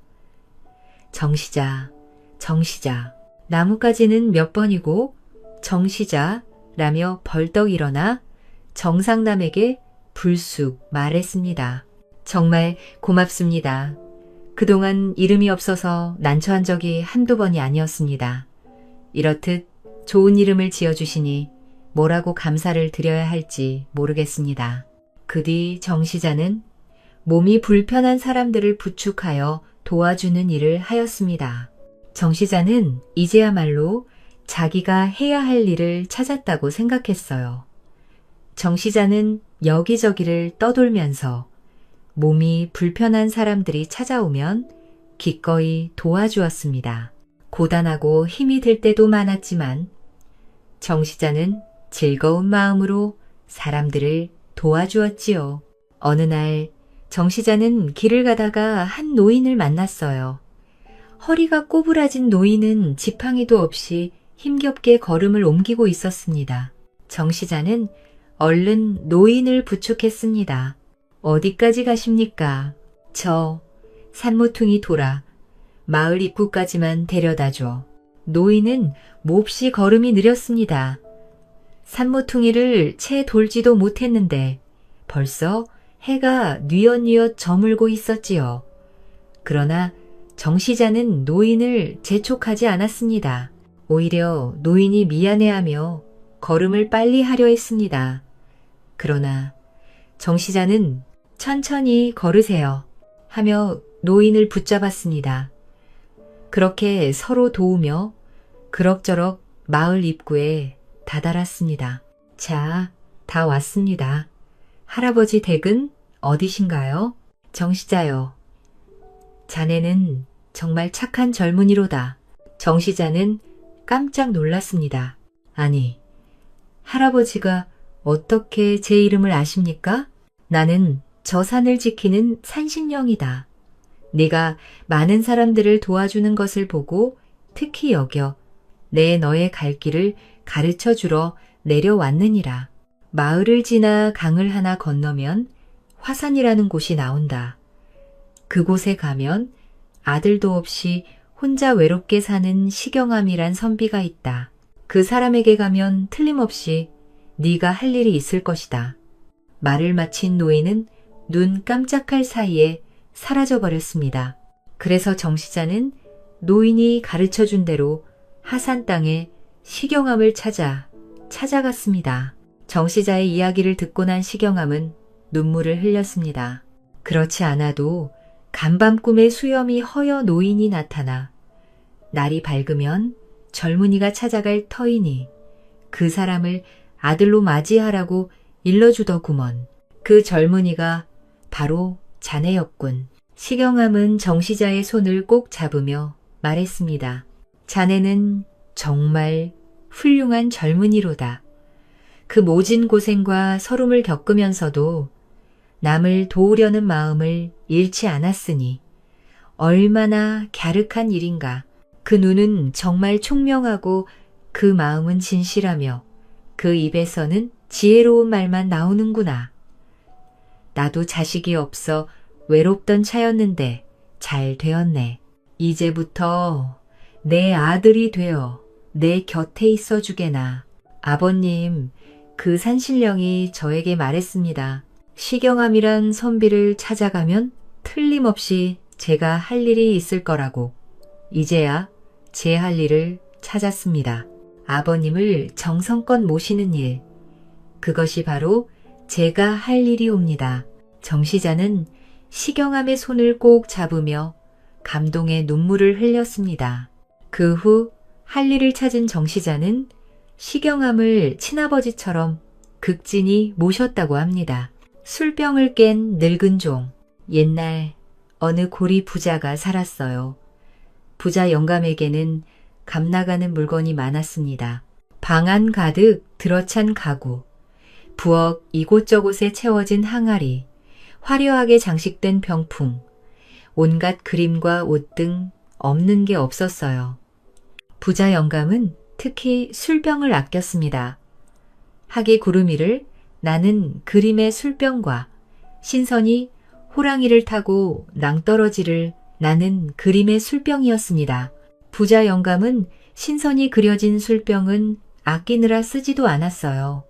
정시자, 정시자. 나뭇가지는 몇 번이고 정시자라며 벌떡 일어나 정상남에게 불쑥 말했습니다. 정말 고맙습니다. 그동안 이름이 없어서 난처한 적이 한두 번이 아니었습니다. 이렇듯 좋은 이름을 지어주시니 뭐라고 감사를 드려야 할지 모르겠습니다. 그 뒤 정시자는 몸이 불편한 사람들을 부축하여 도와주는 일을 하였습니다. 정시자는 이제야말로 자기가 해야 할 일을 찾았다고 생각했어요. 정시자는 여기저기를 떠돌면서 몸이 불편한 사람들이 찾아오면 기꺼이 도와주었습니다. 고단하고 힘이 들 때도 많았지만 정시자는 즐거운 마음으로 사람들을 도와주었지요. 어느 날 정시자는 길을 가다가 한 노인을 만났어요. 허리가 꼬부라진 노인은 지팡이도 없이 힘겹게 걸음을 옮기고 있었습니다. 정시자는 얼른 노인을 부축했습니다. 어디까지 가십니까? 저 산모퉁이 돌아 마을 입구까지만 데려다줘. 노인은 몹시 걸음이 느렸습니다. 산모퉁이를 채 돌지도 못했는데 벌써 해가 뉘엿뉘엿 저물고 있었지요. 그러나 정시자는 노인을 재촉하지 않았습니다. 오히려 노인이 미안해하며 걸음을 빨리 하려 했습니다. 그러나 정시자는 천천히 걸으세요 하며 노인을 붙잡았습니다. 그렇게 서로 도우며 그럭저럭 마을 입구에 다다랐습니다. 자, 다 왔습니다. 할아버지 댁은 어디신가요? 정시자요. 자네는 정말 착한 젊은이로다. 정시자는 깜짝 놀랐습니다. 아니, 할아버지가 어떻게 제 이름을 아십니까? 나는 저 산을 지키는 산신령이다. 네가 많은 사람들을 도와주는 것을 보고 특히 여겨 내 너의 갈 길을 가르쳐 주러 내려왔느니라. 마을을 지나 강을 하나 건너면 화산이라는 곳이 나온다. 그곳에 가면 아들도 없이 혼자 외롭게 사는 시경암이란 선비가 있다. 그 사람에게 가면 틀림없이 네가 할 일이 있을 것이다. 말을 마친 노인은 눈 깜짝할 사이에 사라져버렸습니다. 그래서 정시자는 노인이 가르쳐준 대로 하산 땅에 시경암을 찾아갔습니다. 정시자의 이야기를 듣고 난 시경암은 눈물을 흘렸습니다. 그렇지 않아도 간밤 꿈에 수염이 허여 노인이 나타나 날이 밝으면 젊은이가 찾아갈 터이니 그 사람을 아들로 맞이하라고 일러주더구먼. 그 젊은이가 바로 자네였군. 시경암은 정시자의 손을 꼭 잡으며 말했습니다. 자네는 정말 훌륭한 젊은이로다. 그 모진 고생과 서름을 겪으면서도 남을 도우려는 마음을 잃지 않았으니 얼마나 갸륵한 일인가. 그 눈은 정말 총명하고 그 마음은 진실하며 그 입에서는 지혜로운 말만 나오는구나. 나도 자식이 없어 외롭던 차였는데 잘 되었네. 이제부터 내 아들이 되어 내 곁에 있어 주게나. 아버님, 그 산신령이 저에게 말했습니다. 시경암이란 선비를 찾아가면 틀림없이 제가 할 일이 있을 거라고. 이제야 제 할 일을 찾았습니다. 아버님을 정성껏 모시는 일. 그것이 바로 제가 할 일이옵니다. 정시자는 시경암의 손을 꼭 잡으며 감동의 눈물을 흘렸습니다. 그 후 할 일을 찾은 정시자는 시경암을 친아버지처럼 극진히 모셨다고 합니다. 술병을 깬 늙은 종. 옛날 어느 고리 부자가 살았어요. 부자 영감에게는 값나가는 물건이 많았습니다. 방 안 가득 들어찬 가구, 부엌 이곳저곳에 채워진 항아리, 화려하게 장식된 병풍, 온갖 그림과 옷 등 없는 게 없었어요. 부자 영감은 특히 술병을 아꼈습니다. 하기 구름이를 나는 그림의 술병과 신선이 호랑이를 타고 낭떠러지를 나는 그림의 술병이었습니다. 부자 영감은 신선이 그려진 술병은 아끼느라 쓰지도 않았어요.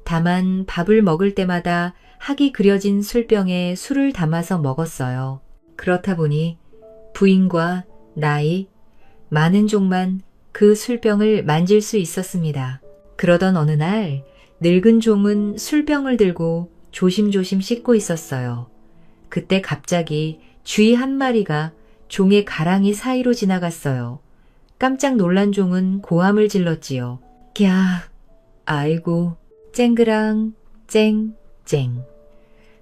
다만 밥을 먹을 때마다 학이 그려진 술병에 술을 담아서 먹었어요. 그렇다 보니 부인과 나이, 많은 종만 그 술병을 만질 수 있었습니다. 그러던 어느 날 늙은 종은 술병을 들고 조심조심 씻고 있었어요. 그때 갑자기 쥐 한 마리가 종의 가랑이 사이로 지나갔어요. 깜짝 놀란 종은 고함을 질렀지요. 꺄, 아이고, 쨍그랑, 쨍쨍.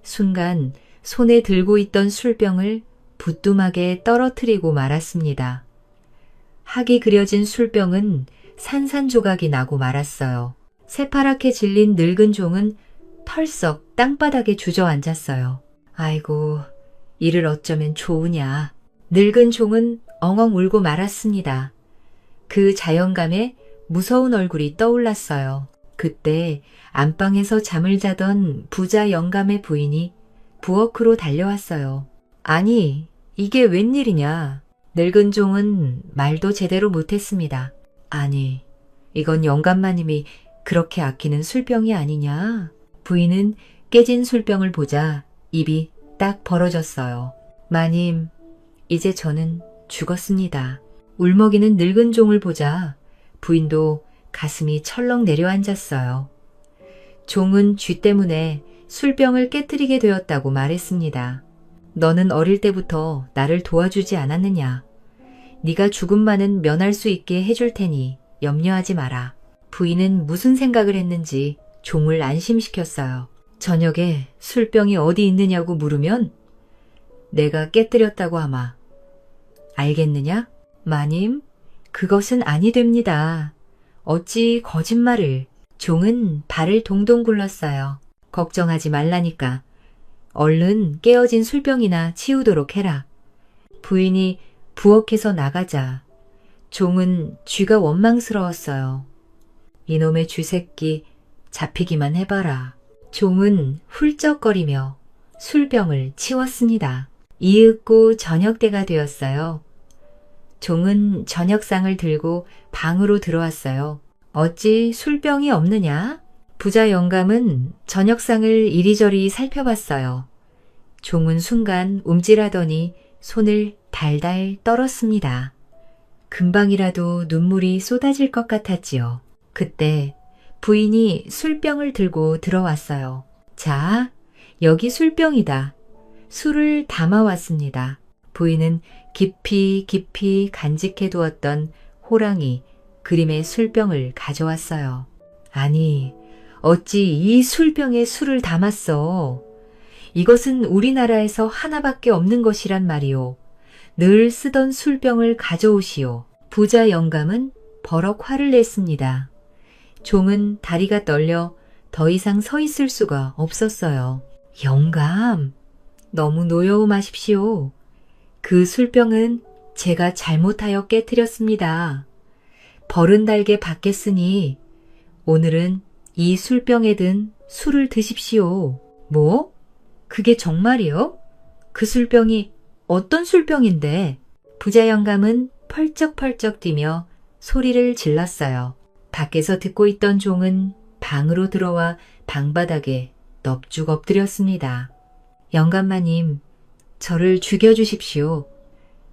순간 손에 들고 있던 술병을 부뚜막에 떨어뜨리고 말았습니다. 학이 그려진 술병은 산산조각이 나고 말았어요. 새파랗게 질린 늙은 종은 털썩 땅바닥에 주저앉았어요. 아이고, 이를 어쩌면 좋으냐. 늙은 종은 엉엉 울고 말았습니다. 그 자연감에 무서운 얼굴이 떠올랐어요. 그때 안방에서 잠을 자던 부자 영감의 부인이 부엌으로 달려왔어요. 아니, 이게 웬일이냐. 늙은 종은 말도 제대로 못했습니다. 아니, 이건 영감마님이 그렇게 아끼는 술병이 아니냐. 부인은 깨진 술병을 보자 입이 딱 벌어졌어요. 마님, 이제 저는 죽었습니다. 울먹이는 늙은 종을 보자 부인도 가슴이 철렁 내려앉았어요. 종은 쥐 때문에 술병을 깨뜨리게 되었다고 말했습니다. 너는 어릴 때부터 나를 도와주지 않았느냐. 네가 죽음만은 면할 수 있게 해줄 테니 염려하지 마라. 부인은 무슨 생각을 했는지 종을 안심시켰어요. 저녁에 술병이 어디 있느냐고 물으면 내가 깨뜨렸다고 하마. 알겠느냐? 마님, 그것은 아니 됩니다. 어찌 거짓말을. 종은 발을 동동 굴렀어요. 걱정하지 말라니까. 얼른 깨어진 술병이나 치우도록 해라. 부인이 부엌에서 나가자 종은 쥐가 원망스러웠어요. 이놈의 쥐새끼 잡히기만 해봐라. 종은 훌쩍거리며 술병을 치웠습니다. 이윽고 저녁때가 되었어요. 종은 저녁상을 들고 방으로 들어왔어요. 어찌 술병이 없느냐? 부자 영감은 저녁상을 이리저리 살펴봤어요. 종은 순간 움찔하더니 손을 달달 떨었습니다. 금방이라도 눈물이 쏟아질 것 같았지요. 그때 부인이 술병을 들고 들어왔어요. 자, 여기 술병이다. 술을 담아왔습니다. 부인은 깊이 깊이 간직해 두었던 호랑이 그림의 술병을 가져왔어요. 아니, 어찌 이 술병에 술을 담았어? 이것은 우리나라에서 하나밖에 없는 것이란 말이오. 늘 쓰던 술병을 가져오시오. 부자 영감은 버럭 화를 냈습니다. 종은 다리가 떨려 더 이상 서 있을 수가 없었어요. 영감, 너무 노여워 마십시오. 그 술병은 제가 잘못하여 깨뜨렸습니다. 벌은 달게 받겠으니 오늘은 이 술병에 든 술을 드십시오. 뭐? 그게 정말이요? 그 술병이 어떤 술병인데? 부자 영감은 펄쩍펄쩍 뛰며 소리를 질렀어요. 밖에서 듣고 있던 종은 방으로 들어와 방바닥에 넙죽 엎드렸습니다. 영감마님, 저를 죽여주십시오.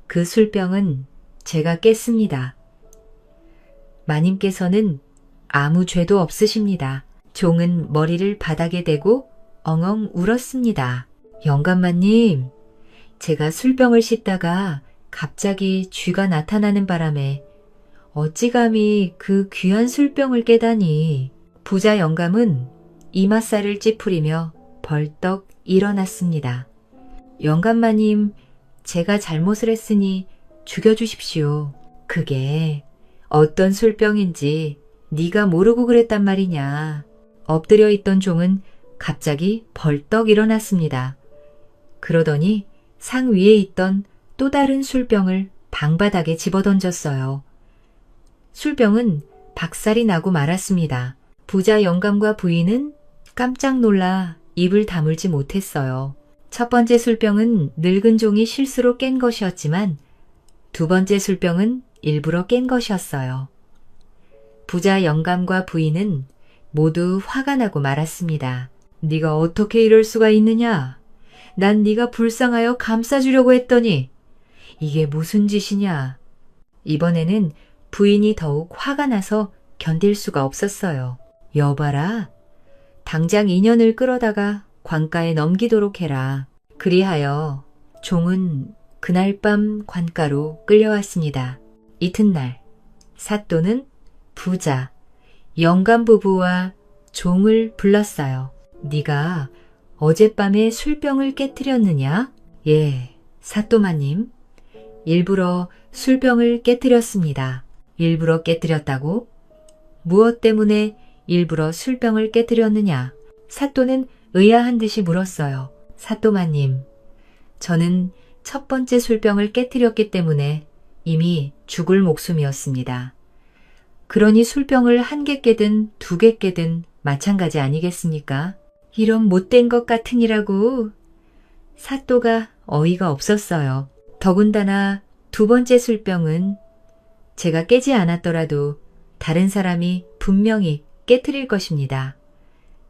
그 술병은 제가 깼습니다. 마님께서는 아무 죄도 없으십니다. 종은 머리를 바닥에 대고 엉엉 울었습니다. 영감마님, 제가 술병을 씻다가 갑자기 쥐가 나타나는 바람에 어찌 감히 그 귀한 술병을 깨다니. 부자 영감은 이맛살을 찌푸리며 벌떡 일어났습니다. 영감마님, 제가 잘못을 했으니 죽여주십시오. 그게 어떤 술병인지 네가 모르고 그랬단 말이냐. 엎드려 있던 종은 갑자기 벌떡 일어났습니다. 그러더니 상 위에 있던 또 다른 술병을 방바닥에 집어던졌어요. 술병은 박살이 나고 말았습니다. 부자 영감과 부인은 깜짝 놀라 입을 다물지 못했어요. 첫 번째 술병은 늙은 종이 실수로 깬 것이었지만 두 번째 술병은 일부러 깬 것이었어요. 부자 영감과 부인은 모두 화가 나고 말았습니다. 네가 어떻게 이럴 수가 있느냐? 난 네가 불쌍하여 감싸주려고 했더니 이게 무슨 짓이냐? 이번에는 부인이 더욱 화가 나서 견딜 수가 없었어요. 여봐라. 당장 인연을 끌어다가 관가에 넘기도록 해라. 그리하여 종은 그날 밤 관가로 끌려왔습니다. 이튿날 사또는 부자, 영감 부부와 종을 불렀어요. 네가 어젯밤에 술병을 깨뜨렸느냐? 예, 사또마님. 일부러 술병을 깨뜨렸습니다. 일부러 깨뜨렸다고? 무엇 때문에 일부러 술병을 깨뜨렸느냐? 사또는 의아한 듯이 물었어요. 사또마님, 저는 첫 번째 술병을 깨뜨렸기 때문에 이미 죽을 목숨이었습니다. 그러니 술병을 한 개 깨든 두 개 깨든 마찬가지 아니겠습니까? 이런 못된 것 같으니라고. 사또가 어이가 없었어요. 더군다나 두 번째 술병은 제가 깨지 않았더라도 다른 사람이 분명히 깨트릴 것입니다.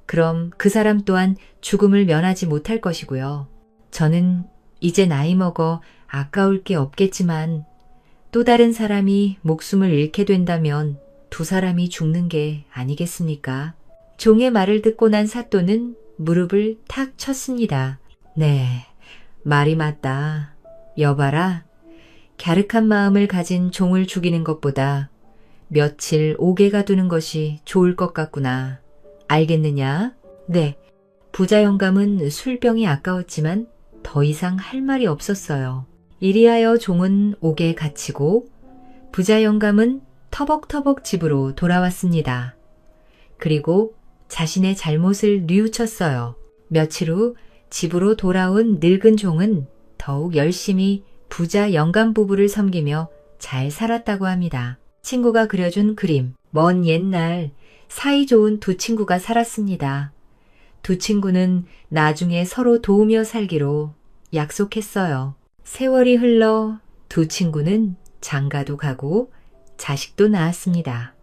그럼 그 사람 또한 죽음을 면하지 못할 것이고요. 저는 이제 나이 먹어 아까울 게 없겠지만 또 다른 사람이 목숨을 잃게 된다면 두 사람이 죽는 게 아니겠습니까? 종의 말을 듣고 난 사또는 무릎을 탁 쳤습니다. 네, 말이 맞다. 여봐라. 갸륵한 마음을 가진 종을 죽이는 것보다 며칠 오게가 두는 것이 좋을 것 같구나. 알겠느냐? 네. 부자 영감은 술병이 아까웠지만 더 이상 할 말이 없었어요. 이리하여 종은 옥에 갇히고 부자 영감은 터벅터벅 집으로 돌아왔습니다. 그리고 자신의 잘못을 뉘우쳤어요. 며칠 후 집으로 돌아온 늙은 종은 더욱 열심히 부자 영감 부부를 섬기며 잘 살았다고 합니다. 친구가 그려준 그림. 먼 옛날 사이좋은 두 친구가 살았습니다. 두 친구는 나중에 서로 도우며 살기로 약속했어요. 세월이 흘러 두 친구는 장가도 가고 자식도 낳았습니다.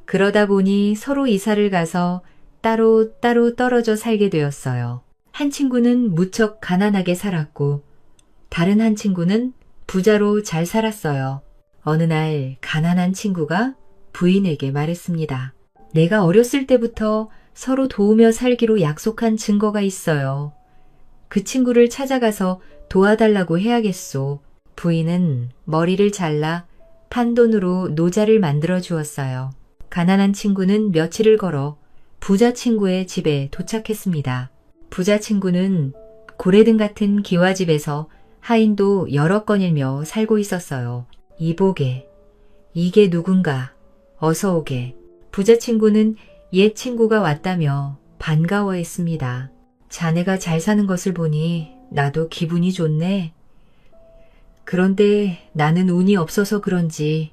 그러다 보니 서로 이사를 가서 따로 떨어져 살게 되었어요. 한 친구는 무척 가난하게 살았고 다른 한 친구는 부자로 잘 살았어요. 어느 날 가난한 친구가 부인에게 말했습니다. 내가 어렸을 때부터 서로 도우며 살기로 약속한 증거가 있어요. 그 친구를 찾아가서 도와달라고 해야겠소. 부인은 머리를 잘라 판돈으로 노자를 만들어 주었어요. 가난한 친구는 며칠을 걸어 부자 친구의 집에 도착했습니다. 부자 친구는 고래등 같은 기와집에서 하인도 여러 건일며 살고 있었어요. 이보게, 이게 누군가, 어서 오게. 부자 친구는 옛 친구가 왔다며 반가워했습니다. 자네가 잘 사는 것을 보니 나도 기분이 좋네. 그런데 나는 운이 없어서 그런지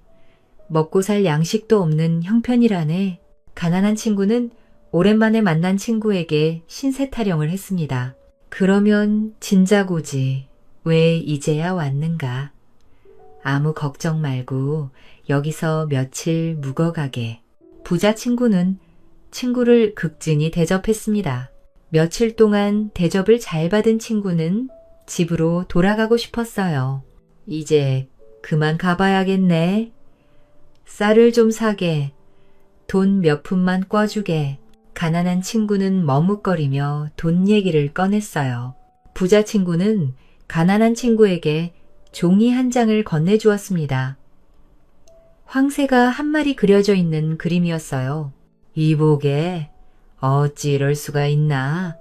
먹고 살 양식도 없는 형편이라네. 가난한 친구는 오랜만에 만난 친구에게 신세 타령을 했습니다. 그러면 진작오지. 왜 이제야 왔는가? 아무 걱정 말고 여기서 며칠 묵어가게. 부자 친구는 친구를 극진히 대접했습니다. 며칠 동안 대접을 잘 받은 친구는 집으로 돌아가고 싶었어요. 이제 그만 가봐야겠네. 쌀을 좀 사게. 돈 몇 푼만 꿔주게. 가난한 친구는 머뭇거리며 돈 얘기를 꺼냈어요. 부자 친구는 가난한 친구에게 종이 한 장을 건네주었습니다. 황새가 한 마리 그려져 있는 그림이었어요. 이보게, 어찌 이럴 수가 있나.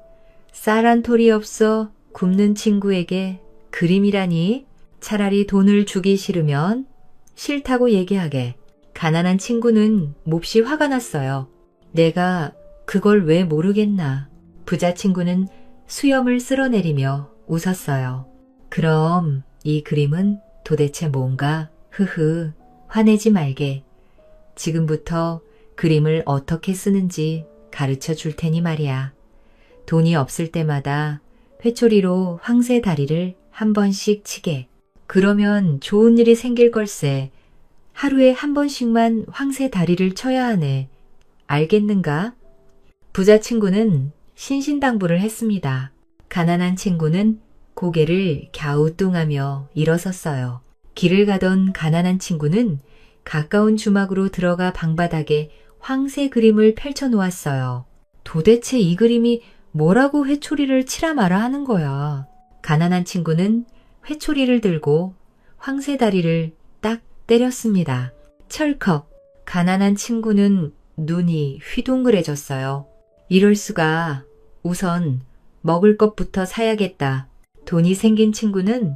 쌀 한 톨이 없어 굶는 친구에게 그림이라니. 차라리 돈을 주기 싫으면 싫다고 얘기하게. 가난한 친구는 몹시 화가 났어요. 내가 그걸 왜 모르겠나. 부자 친구는 수염을 쓸어내리며 웃었어요. 그럼 이 그림은 도대체 뭔가? 흐흐, 화내지 말게. 지금부터 그림을 어떻게 쓰는지 가르쳐 줄 테니 말이야. 돈이 없을 때마다 회초리로 황새 다리를 한 번씩 치게. 그러면 좋은 일이 생길 걸세. 하루에 한 번씩만 황새 다리를 쳐야 하네. 알겠는가? 부자 친구는 신신당부를 했습니다. 가난한 친구는 고개를 갸우뚱하며 일어섰어요. 길을 가던 가난한 친구는 가까운 주막으로 들어가 방바닥에 황새 그림을 펼쳐 놓았어요. 도대체 이 그림이 뭐라고 회초리를 치라 마라 하는 거야. 가난한 친구는 회초리를 들고 황새 다리를 딱 때렸습니다. 철컥. 가난한 친구는 눈이 휘둥그레졌어요. 이럴 수가. 우선 먹을 것부터 사야겠다. 돈이 생긴 친구는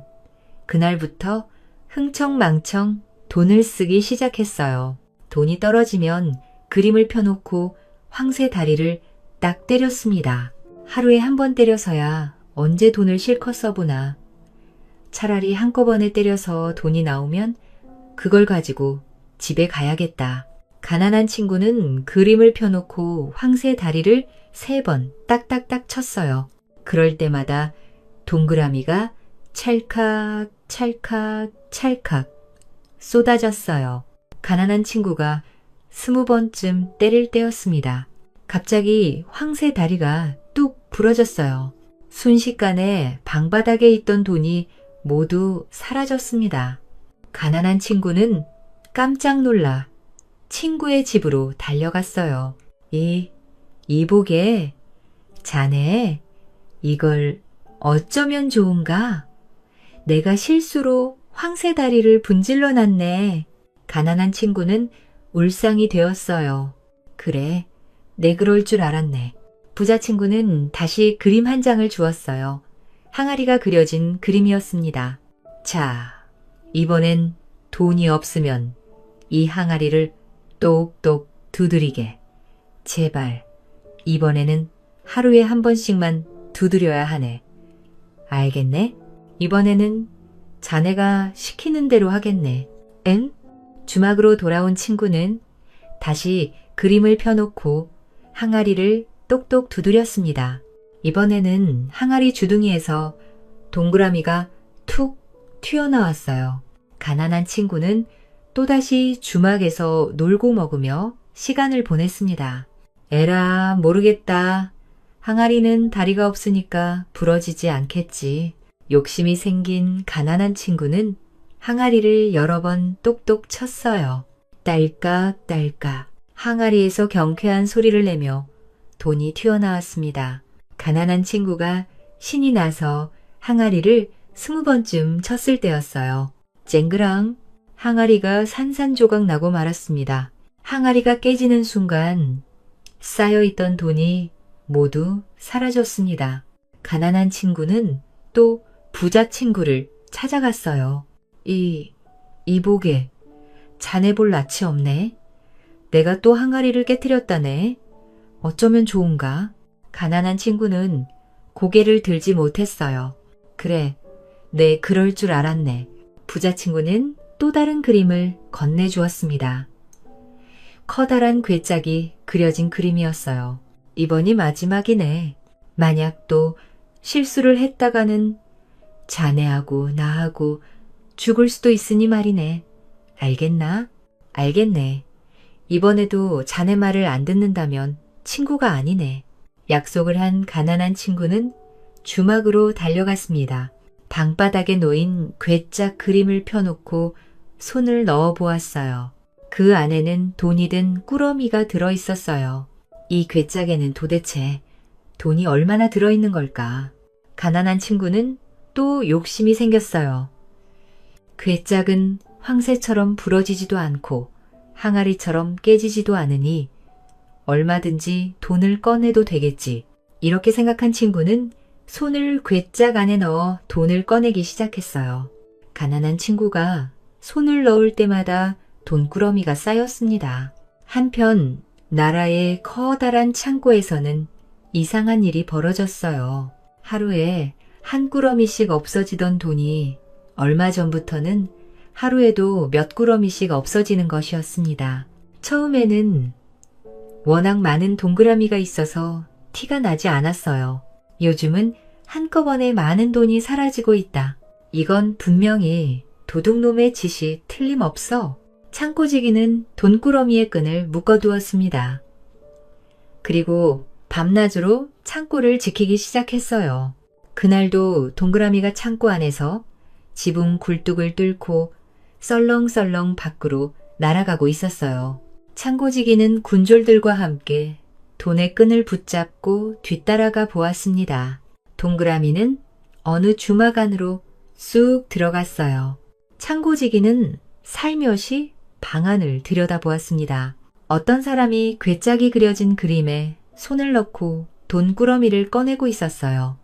그날부터 흥청망청 돈을 쓰기 시작했어요. 돈이 떨어지면 그림을 펴놓고 황새 다리를 딱 때렸습니다. 하루에 한 번 때려서야 언제 돈을 실컷 써보나. 차라리 한꺼번에 때려서 돈이 나오면 그걸 가지고 집에 가야겠다. 가난한 친구는 그림을 펴놓고 황새 다리를 3번 딱딱딱 쳤어요. 그럴 때마다 동그라미가 찰칵 찰칵 찰칵 쏟아졌어요. 가난한 친구가 20번쯤 때릴 때였습니다. 갑자기 황새 다리가 뚝 부러졌어요. 순식간에 방바닥에 있던 돈이 모두 사라졌습니다. 가난한 친구는 깜짝 놀라 친구의 집으로 달려갔어요. 이보게, 자네, 이걸 어쩌면 좋은가? 내가 실수로 황새 다리를 분질러 놨네. 가난한 친구는 울상이 되었어요. 그래, 내 그럴 줄 알았네. 부자 친구는 다시 그림 한 장을 주었어요. 항아리가 그려진 그림이었습니다. 자, 이번엔 돈이 없으면 이 항아리를 똑똑 두드리게. 제발, 이번에는 하루에 한 번씩만 두드려야 하네. 알겠네? 이번에는 자네가 시키는 대로 하겠네. 응? 주막으로 돌아온 친구는 다시 그림을 펴놓고 항아리를 똑똑 두드렸습니다. 이번에는 항아리 주둥이에서 동그라미가 툭 튀어나왔어요. 가난한 친구는 또다시 주막에서 놀고 먹으며 시간을 보냈습니다. 에라, 모르겠다. 항아리는 다리가 없으니까 부러지지 않겠지. 욕심이 생긴 가난한 친구는 항아리를 여러 번 똑똑 쳤어요. 딸깍딸깍 항아리에서 경쾌한 소리를 내며 돈이 튀어나왔습니다. 가난한 친구가 신이 나서 항아리를 20번쯤 쳤을 때였어요. 쨍그랑 항아리가 산산조각 나고 말았습니다. 항아리가 깨지는 순간 쌓여있던 돈이 모두 사라졌습니다. 가난한 친구는 또 부자 친구를 찾아갔어요. 이보게, 자네 볼 낯이 없네. 내가 또 항아리를 깨뜨렸다네. 어쩌면 좋은가? 가난한 친구는 고개를 들지 못했어요. 그래, 네, 그럴 줄 알았네. 부자 친구는 또 다른 그림을 건네주었습니다. 커다란 괴짝이 그려진 그림이었어요. 이번이 마지막이네. 만약 또 실수를 했다가는 자네하고 나하고 죽을 수도 있으니 말이네. 알겠나? 알겠네. 이번에도 자네 말을 안 듣는다면 친구가 아니네. 약속을 한 가난한 친구는 주막으로 달려갔습니다. 방바닥에 놓인 괴짝 그림을 펴놓고 손을 넣어 보았어요. 그 안에는 돈이 든 꾸러미가 들어있었어요. 이 괴짝에는 도대체 돈이 얼마나 들어있는 걸까? 가난한 친구는 또 욕심이 생겼어요. 괴짝은 황새처럼 부러지지도 않고 항아리처럼 깨지지도 않으니 얼마든지 돈을 꺼내도 되겠지. 이렇게 생각한 친구는 손을 괴짝 안에 넣어 돈을 꺼내기 시작했어요. 가난한 친구가 손을 넣을 때마다 돈꾸러미가 쌓였습니다. 한편 나라의 커다란 창고에서는 이상한 일이 벌어졌어요. 하루에 한 꾸러미씩 없어지던 돈이 얼마 전부터는 하루에도 몇 꾸러미씩 없어지는 것이었습니다. 처음에는 워낙 많은 동그라미가 있어서 티가 나지 않았어요. 요즘은 한꺼번에 많은 돈이 사라지고 있다. 이건 분명히 도둑놈의 짓이 틀림없어. 창고지기는 돈꾸러미의 끈을 묶어두었습니다. 그리고 밤낮으로 창고를 지키기 시작했어요. 그날도 동그라미가 창고 안에서 지붕 굴뚝을 뚫고 썰렁썰렁 밖으로 날아가고 있었어요. 창고지기는 군졸들과 함께 돈의 끈을 붙잡고 뒤따라가 보았습니다. 동그라미는 어느 주막 안으로 쑥 들어갔어요. 창고지기는 살며시 방 안을 들여다보았습니다. 어떤 사람이 괴짝이 그려진 그림에 손을 넣고 돈꾸러미를 꺼내고 있었어요.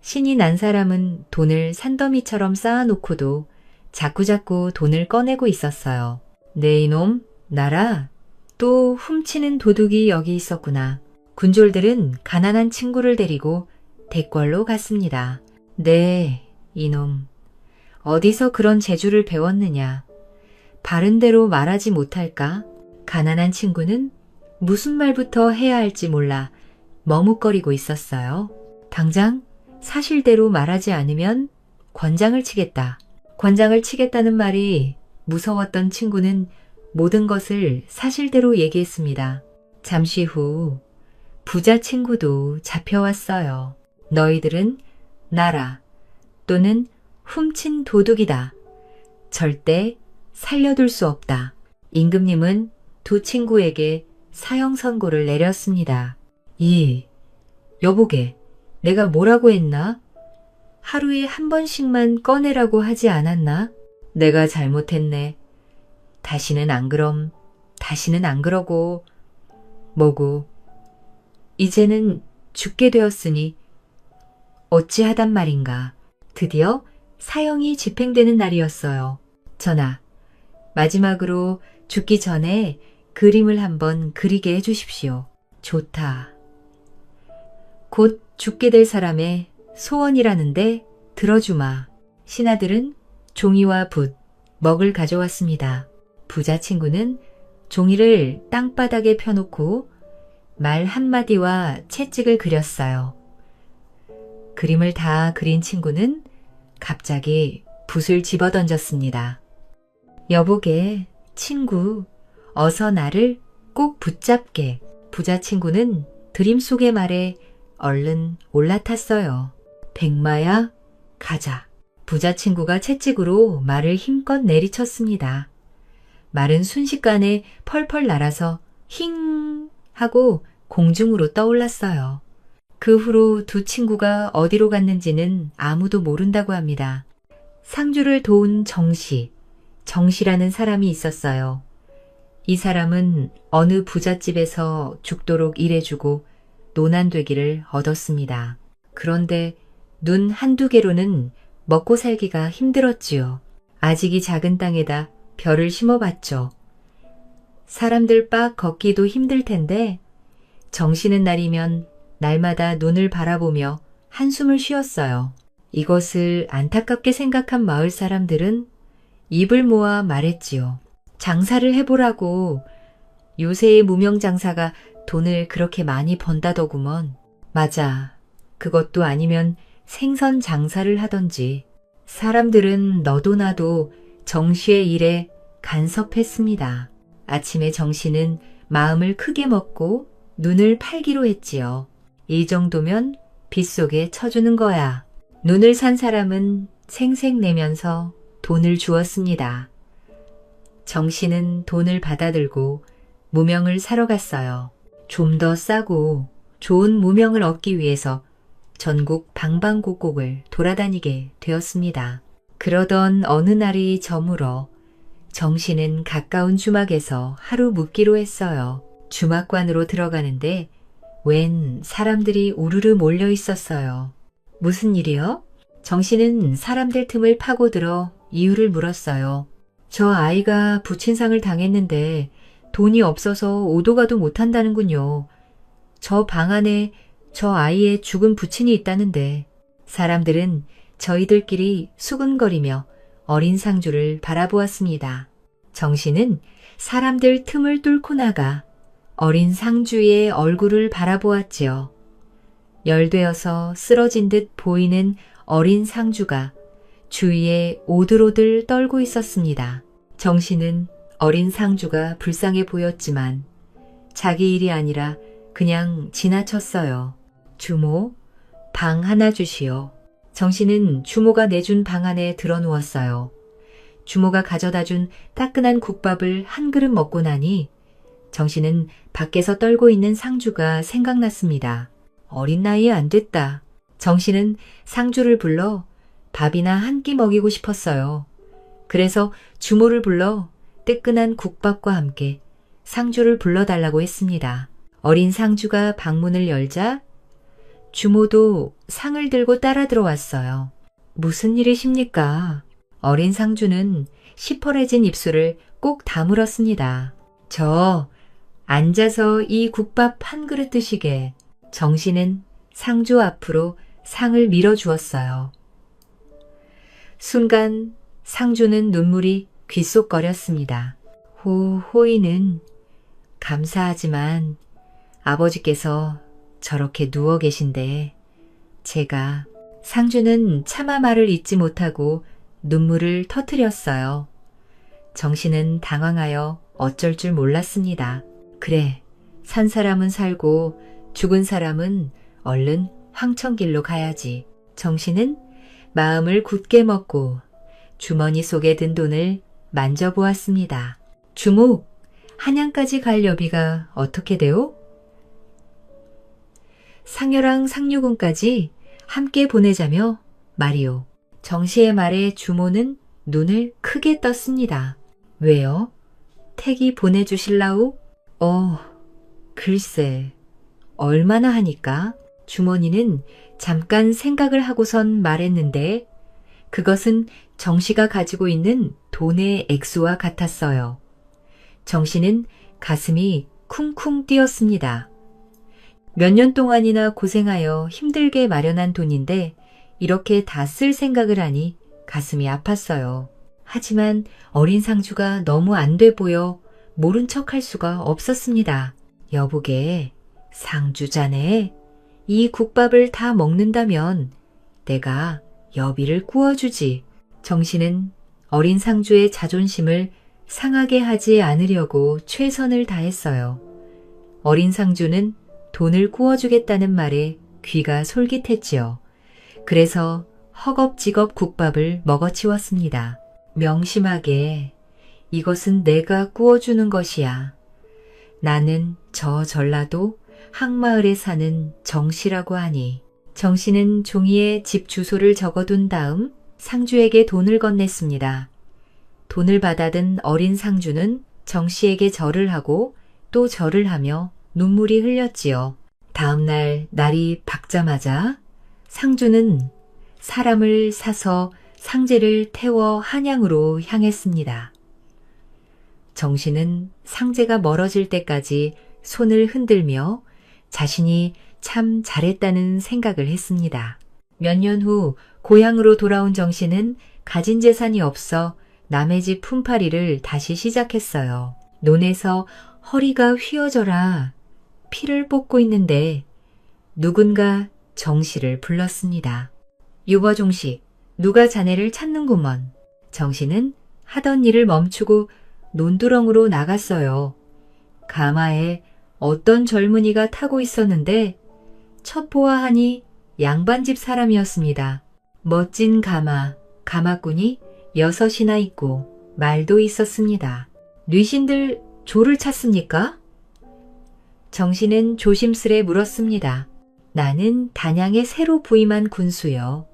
신이 난 사람은 돈을 산더미처럼 쌓아놓고도 자꾸자꾸 돈을 꺼내고 있었어요. 네 이놈, 나라, 또 훔치는 도둑이 여기 있었구나. 군졸들은 가난한 친구를 데리고 대궐로 갔습니다. 네, 이놈. 어디서 그런 재주를 배웠느냐. 바른 대로 말하지 못할까? 가난한 친구는 무슨 말부터 해야 할지 몰라 머뭇거리고 있었어요. 당장 사실대로 말하지 않으면 권장을 치겠다. 권장을 치겠다는 말이 무서웠던 친구는 모든 것을 사실대로 얘기했습니다. 잠시 후 부자 친구도 잡혀왔어요. 너희들은 나라 또는 훔친 도둑이다. 절대 살려둘 수 없다. 임금님은 두 친구에게 사형 선고를 내렸습니다. 여보게, 내가 뭐라고 했나? 하루에 한 번씩만 꺼내라고 하지 않았나? 내가 잘못했네. 다시는 안 그럼, 다시는 안 그러고. 뭐고, 이제는 죽게 되었으니 어찌하단 말인가. 드디어 사형이 집행되는 날이었어요. 전하, 마지막으로 죽기 전에 그림을 한번 그리게 해주십시오. 좋다. 곧 죽게 될 사람의 소원이라는데 들어주마. 신하들은 종이와 붓, 먹을 가져왔습니다. 부자 친구는 종이를 땅바닥에 펴놓고 말 한마디와 채찍을 그렸어요. 그림을 다 그린 친구는 갑자기 붓을 집어던졌습니다. 여보게, 친구, 어서 나를 꼭 붙잡게. 부자 친구는 드림 속의 말에 얼른 올라탔어요. 백마야, 가자. 부자 친구가 채찍으로 말을 힘껏 내리쳤습니다. 말은 순식간에 펄펄 날아서 힝 하고 공중으로 떠올랐어요. 그 후로 두 친구가 어디로 갔는지는 아무도 모른다고 합니다. 상주를 도운 정시라는 사람이 있었어요. 이 사람은 어느 부잣집에서 죽도록 일해주고 노난되기를 얻었습니다. 그런데 눈 한두 개로는 먹고 살기가 힘들었지요. 아직이 작은 땅에다 벼를 심어봤죠. 사람들 빡 걷기도 힘들 텐데 정 쉬는 날이면 날마다 눈을 바라보며 한숨을 쉬었어요. 이것을 안타깝게 생각한 마을 사람들은 입을 모아 말했지요. 장사를 해보라고. 요새의 무명장사가 돈을 그렇게 많이 번다더구먼. 맞아. 그것도 아니면 생선 장사를 하던지. 사람들은 너도 나도 정씨의 일에 간섭했습니다. 아침에 정씨는 마음을 크게 먹고 눈을 팔기로 했지요. 이 정도면 빗속에 쳐주는 거야. 눈을 산 사람은 생색내면서 돈을 주었습니다. 정씨는 돈을 받아들고 무명을 사러 갔어요. 좀 더 싸고 좋은 무명을 얻기 위해서 전국 방방곡곡을 돌아다니게 되었습니다. 그러던 어느 날이 저물어 정씨는 가까운 주막에서 하루 묵기로 했어요. 주막관으로 들어가는데 웬 사람들이 우르르 몰려 있었어요. 무슨 일이요? 정씨는 사람들 틈을 파고들어 이유를 물었어요. 저 아이가 부친상을 당했는데 돈이 없어서 오도가도 못한다는군요. 저 방 안에 저 아이의 죽은 부친이 있다는데. 사람들은 저희들끼리 수근거리며 어린 상주를 바라보았습니다. 정씨는 사람들 틈을 뚫고 나가 어린 상주의 얼굴을 바라보았지요. 열되어서 쓰러진 듯 보이는 어린 상주가 주위에 오들오들 떨고 있었습니다. 정씨는 어린 상주가 불쌍해 보였지만 자기 일이 아니라 그냥 지나쳤어요. 주모, 방 하나 주시오. 정씨는 주모가 내준 방 안에 들어누웠어요. 주모가 가져다 준 따끈한 국밥을 한 그릇 먹고 나니 정씨는 밖에서 떨고 있는 상주가 생각났습니다. 어린 나이에 안 됐다. 정씨는 상주를 불러 밥이나 한 끼 먹이고 싶었어요. 그래서 주모를 불러 뜨끈한 국밥과 함께 상주를 불러달라고 했습니다. 어린 상주가 방문을 열자 주모도 상을 들고 따라 들어왔어요. 무슨 일이십니까? 어린 상주는 시퍼레진 입술을 꼭 다물었습니다. 저 앉아서 이 국밥 한 그릇 드시게. 정씨는 상주 앞으로 상을 밀어주었어요. 순간 상주는 눈물이 귀속거렸습니다. 호이는 감사하지만 아버지께서 저렇게 누워 계신데 제가 상주는 차마 말을 잇지 못하고 눈물을 터뜨렸어요. 정씨는 당황하여 어쩔 줄 몰랐습니다. 그래, 산 사람은 살고 죽은 사람은 얼른 황천길로 가야지. 정씨는 마음을 굳게 먹고 주머니 속에 든 돈을 만져보았습니다. 주목, 한양까지 갈 여비가 어떻게 되오? 상여랑 상류군까지 함께 보내자며 말이오. 정씨의 말에 주모는 눈을 크게 떴습니다. 왜요? 택이 보내주실라우? 글쎄, 얼마나 하니까? 주머니는 잠깐 생각을 하고선 말했는데 그것은 정씨가 가지고 있는 돈의 액수와 같았어요. 정씨는 가슴이 쿵쿵 뛰었습니다. 몇 년 동안이나 고생하여 힘들게 마련한 돈인데 이렇게 다 쓸 생각을 하니 가슴이 아팠어요. 하지만 어린 상주가 너무 안 돼 보여 모른 척 할 수가 없었습니다. 여보게, 상주자네, 이 국밥을 다 먹는다면 내가 여비를 구워주지. 정씨는 어린 상주의 자존심을 상하게 하지 않으려고 최선을 다했어요. 어린 상주는 돈을 구워주겠다는 말에 귀가 솔깃했지요. 그래서 허겁지겁 국밥을 먹어치웠습니다. 명심하게, 이것은 내가 구워주는 것이야. 나는 저 전라도 항마을에 사는 정씨라고 하니. 정씨는 종이에 집 주소를 적어둔 다음 상주에게 돈을 건넸습니다. 돈을 받아든 어린 상주는 정씨에게 절을 하고 또 절을 하며 눈물이 흘렸지요. 다음 날 날이 밝자마자 상주는 사람을 사서 상제를 태워 한양으로 향했습니다. 정씨는 상제가 멀어질 때까지 손을 흔들며 자신이 참 잘했다는 생각을 했습니다. 몇 년 후 고향으로 돌아온 정씨는 가진 재산이 없어 남의 집 품팔이를 다시 시작했어요. 논에서 허리가 휘어져라 피를 뽑고 있는데 누군가 정씨를 불렀습니다. 유버종식, 누가 자네를 찾는구먼. 정씨는 하던 일을 멈추고 논두렁으로 나갔어요. 가마에 어떤 젊은이가 타고 있었는데 첫 보아하니 양반집 사람이었습니다. 멋진 가마꾼이 6이나 있고 말도 있었습니다. 뉘신들 조를 찾습니까? 정씨는 조심스레 물었습니다. 나는 단양에 새로 부임한 군수요.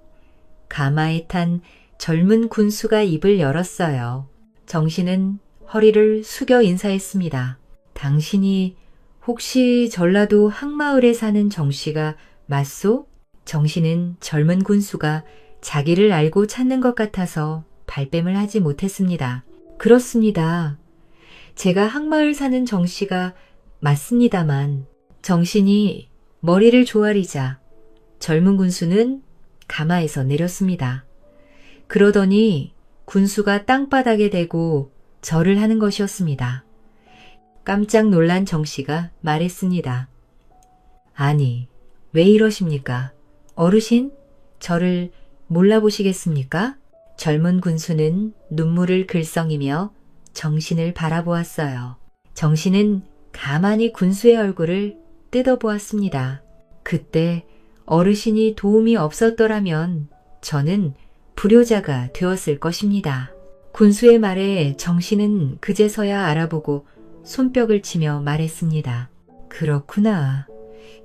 가마에 탄 젊은 군수가 입을 열었어요. 정씨는 허리를 숙여 인사했습니다. 당신이 혹시 전라도 항마을에 사는 정씨가 맞소? 정씨는 젊은 군수가 자기를 알고 찾는 것 같아서 발뺌을 하지 못했습니다. 그렇습니다. 제가 항마을 사는 정씨가 맞습니다만. 정신이 머리를 조아리자 젊은 군수는 가마에서 내렸습니다. 그러더니 군수가 땅바닥에 대고 절을 하는 것이었습니다. 깜짝 놀란 정씨가 말했습니다. 아니, 왜 이러십니까? 어르신, 저를 몰라보시겠습니까? 젊은 군수는 눈물을 글썽이며 정신을 바라보았어요. 정신은 가만히 군수의 얼굴을 뜯어보았습니다. 그때 어르신이 도움이 없었더라면 저는 불효자가 되었을 것입니다. 군수의 말에 정신은 그제서야 알아보고 손뼉을 치며 말했습니다. 그렇구나.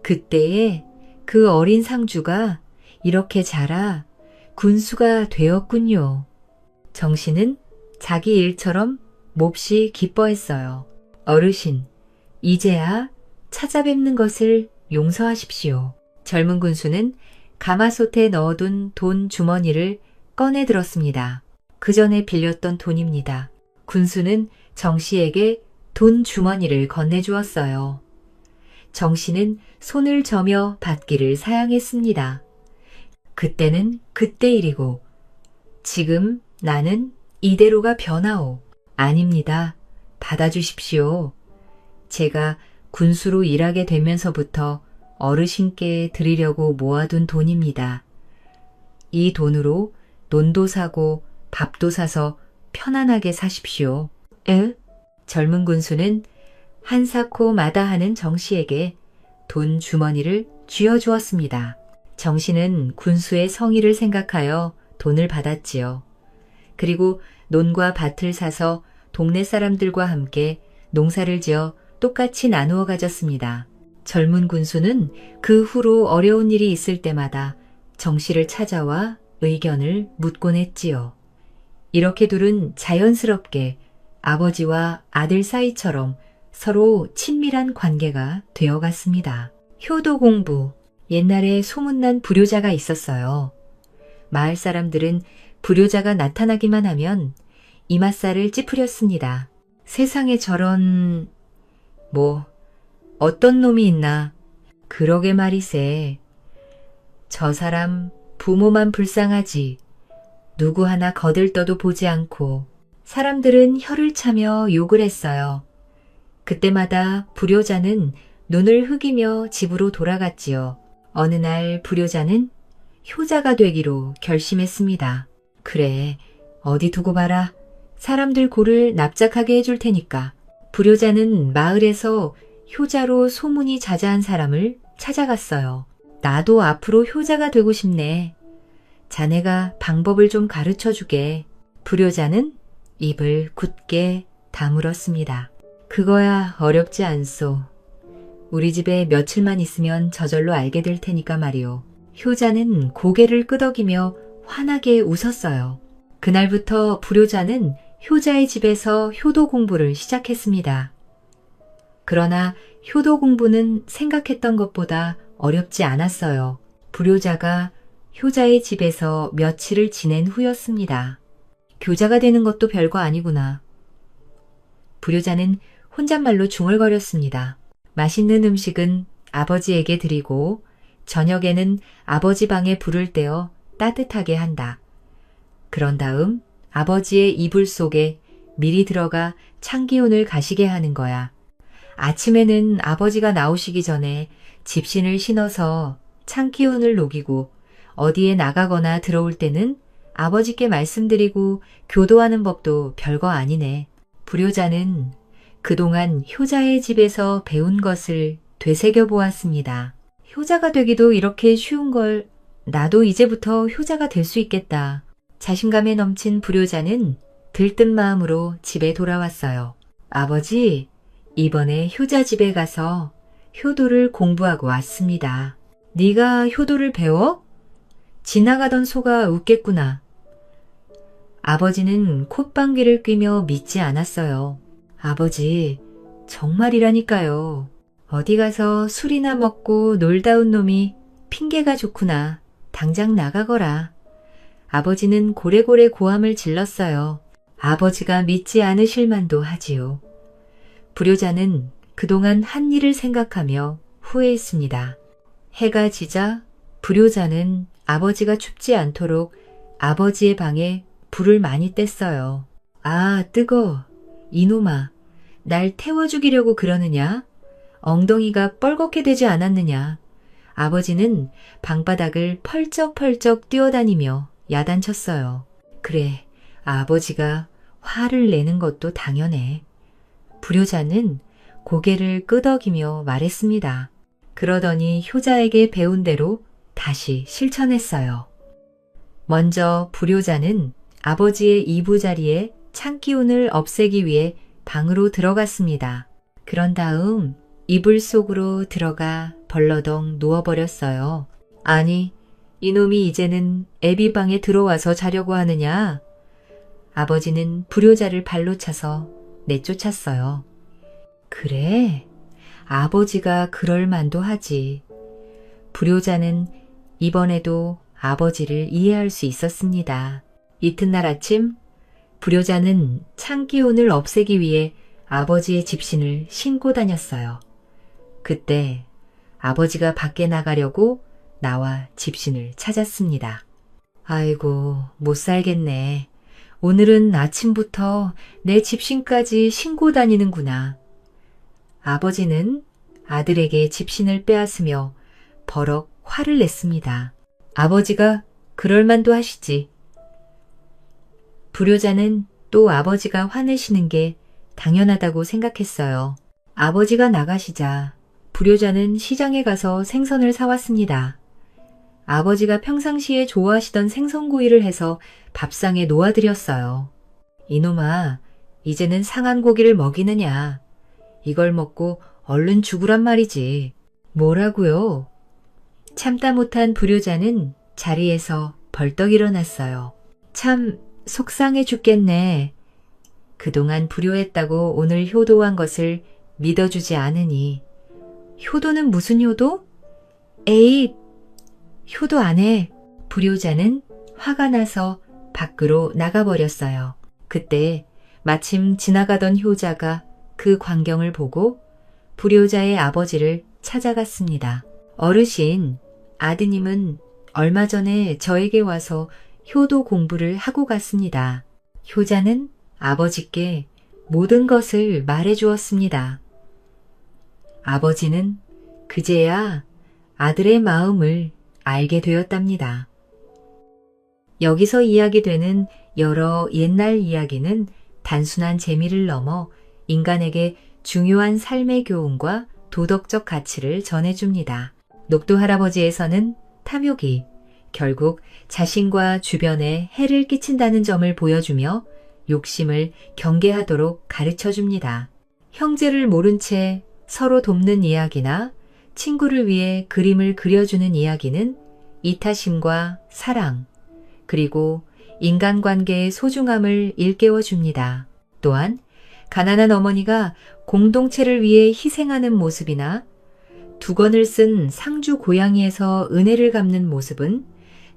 그때에 그 어린 상주가 이렇게 자라 군수가 되었군요. 정신은 자기 일처럼 몹시 기뻐했어요. 어르신, 이제야 찾아뵙는 것을 용서하십시오. 젊은 군수는 가마솥에 넣어둔 돈 주머니를 꺼내 들었습니다. 그 전에 빌렸던 돈입니다. 군수는 정씨에게 돈 주머니를 건네주었어요. 정씨는 손을 저며 받기를 사양했습니다. 그때는 그때 일이고 지금 나는 이대로가 변하오. 아닙니다. 받아주십시오. 제가 군수로 일하게 되면서부터 어르신께 드리려고 모아둔 돈입니다. 이 돈으로 논도 사고 밥도 사서 편안하게 사십시오. 에? 젊은 군수는 한사코 마다하는 정씨에게 돈 주머니를 쥐어주었습니다. 정씨는 군수의 성의를 생각하여 돈을 받았지요. 그리고 논과 밭을 사서 동네 사람들과 함께 농사를 지어 똑같이 나누어 가졌습니다. 젊은 군수는 그 후로 어려운 일이 있을 때마다 정씨를 찾아와 의견을 묻곤 했지요. 이렇게 둘은 자연스럽게 아버지와 아들 사이처럼 서로 친밀한 관계가 되어갔습니다. 효도 공부, 옛날에 소문난 불효자가 있었어요. 마을 사람들은 불효자가 나타나기만 하면 이맛살을 찌푸렸습니다. 세상에 저런... 어떤 놈이 있나. 그러게 말이세. 저 사람 부모만 불쌍하지. 누구 하나 거들떠도 보지 않고 사람들은 혀를 차며 욕을 했어요. 그때마다 불효자는 눈을 흑이며 집으로 돌아갔지요. 어느 날 불효자는 효자가 되기로 결심했습니다. 그래, 어디 두고 봐라. 사람들 고를 납작하게 해줄 테니까. 불효자는 마을에서 효자로 소문이 자자한 사람을 찾아갔어요. 나도 앞으로 효자가 되고 싶네. 자네가 방법을 좀 가르쳐주게. 불효자는 입을 굳게 다물었습니다. 그거야 어렵지 않소. 우리 집에 며칠만 있으면 저절로 알게 될 테니까 말이오. 효자는 고개를 끄덕이며 환하게 웃었어요. 그날부터 불효자는 효자의 집에서 효도 공부를 시작했습니다. 그러나 효도 공부는 생각했던 것보다 어렵지 않았어요. 불효자가 효자의 집에서 며칠을 지낸 후였습니다. 교자가 되는 것도 별거 아니구나. 불효자는 혼잣말로 중얼거렸습니다. 맛있는 음식은 아버지에게 드리고 저녁에는 아버지 방에 불을 떼어 따뜻하게 한다. 그런 다음 아버지의 이불 속에 미리 들어가 찬기운을 가시게 하는 거야. 아침에는 아버지가 나오시기 전에 집신을 신어서 찬기운을 녹이고 어디에 나가거나 들어올 때는 아버지께 말씀드리고 교도하는 법도 별거 아니네. 불효자는 그동안 효자의 집에서 배운 것을 되새겨 보았습니다. 효자가 되기도 이렇게 쉬운 걸 나도 이제부터 효자가 될 수 있겠다. 자신감에 넘친 불효자는 들뜬 마음으로 집에 돌아왔어요. 아버지, 이번에 효자 집에 가서 효도를 공부하고 왔습니다. 네가 효도를 배워? 지나가던 소가 웃겠구나. 아버지는 콧방귀를 뀌며 믿지 않았어요. 아버지, 정말이라니까요. 어디 가서 술이나 먹고 놀다 온 놈이 핑계가 좋구나. 당장 나가거라. 아버지는 고래고래 고함을 질렀어요. 아버지가 믿지 않으실 만도 하지요. 불효자는 그동안 한 일을 생각하며 후회했습니다. 해가 지자 불효자는 아버지가 춥지 않도록 아버지의 방에 불을 많이 뗐어요. 아, 뜨거. 이놈아. 날 태워 죽이려고 그러느냐? 엉덩이가 뻘겋게 되지 않았느냐? 아버지는 방바닥을 펄쩍펄쩍 뛰어다니며 야단쳤어요. 그래, 아버지가 화를 내는 것도 당연해. 불효자는 고개를 끄덕이며 말했습니다. 그러더니 효자에게 배운 대로 다시 실천했어요. 먼저 불효자는 아버지의 이부자리에 찬기운을 없애기 위해 방으로 들어갔습니다. 그런 다음 이불 속으로 들어가 벌러덩 누워버렸어요. 아니, 이놈이 이제는 애비 방에 들어와서 자려고 하느냐? 아버지는 불효자를 발로 차서 내쫓았어요. 그래, 아버지가 그럴 만도 하지. 불효자는 이번에도 아버지를 이해할 수 있었습니다. 이튿날 아침, 불효자는 찬기운을 없애기 위해 아버지의 집신을 신고 다녔어요. 그때 아버지가 밖에 나가려고 나와 집신을 찾았습니다. 아이고, 못 살겠네. 오늘은 아침부터 내 집신까지 신고 다니는구나. 아버지는 아들에게 집신을 빼앗으며 버럭 화를 냈습니다. 아버지가 그럴 만도 하시지. 불효자는 또 아버지가 화내시는 게 당연하다고 생각했어요. 아버지가 나가시자 불효자는 시장에 가서 생선을 사왔습니다. 아버지가 평상시에 좋아하시던 생선구이를 해서 밥상에 놓아드렸어요. 이놈아, 이제는 상한 고기를 먹이느냐. 이걸 먹고 얼른 죽으란 말이지. 뭐라고요? 참다 못한 불효자는 자리에서 벌떡 일어났어요. 참 속상해 죽겠네. 그동안 불효했다고 오늘 효도한 것을 믿어주지 않으니. 효도는 무슨 효도? 에잇! 효도 안 해. 불효자는 화가 나서 밖으로 나가버렸어요. 그때 마침 지나가던 효자가 그 광경을 보고 불효자의 아버지를 찾아갔습니다. 어르신, 아드님은 얼마 전에 저에게 와서 효도 공부를 하고 갔습니다. 효자는 아버지께 모든 것을 말해주었습니다. 아버지는 그제야 아들의 마음을 알게 되었답니다. 여기서 이야기되는 여러 옛날 이야기는 단순한 재미를 넘어 인간에게 중요한 삶의 교훈과 도덕적 가치를 전해줍니다. 녹두 할아버지에서는 탐욕이 결국 자신과 주변에 해를 끼친다는 점을 보여주며 욕심을 경계하도록 가르쳐줍니다. 형제를 모른 채 서로 돕는 이야기나 친구를 위해 그림을 그려주는 이야기는 이타심과 사랑, 그리고 인간관계의 소중함을 일깨워줍니다. 또한 가난한 어머니가 공동체를 위해 희생하는 모습이나 두건을 쓴 상주 고양이에서 은혜를 갚는 모습은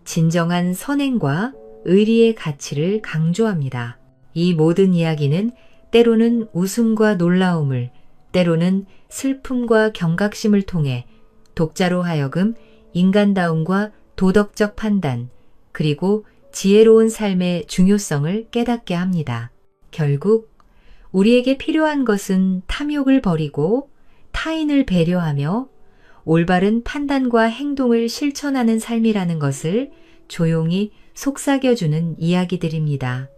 진정한 선행과 의리의 가치를 강조합니다. 이 모든 이야기는 때로는 웃음과 놀라움을, 때로는 슬픔과 경각심을 통해 독자로 하여금 인간다움과 도덕적 판단, 그리고 지혜로운 삶의 중요성을 깨닫게 합니다. 결국 우리에게 필요한 것은 탐욕을 버리고 타인을 배려하며 올바른 판단과 행동을 실천하는 삶이라는 것을 조용히 속삭여주는 이야기들입니다.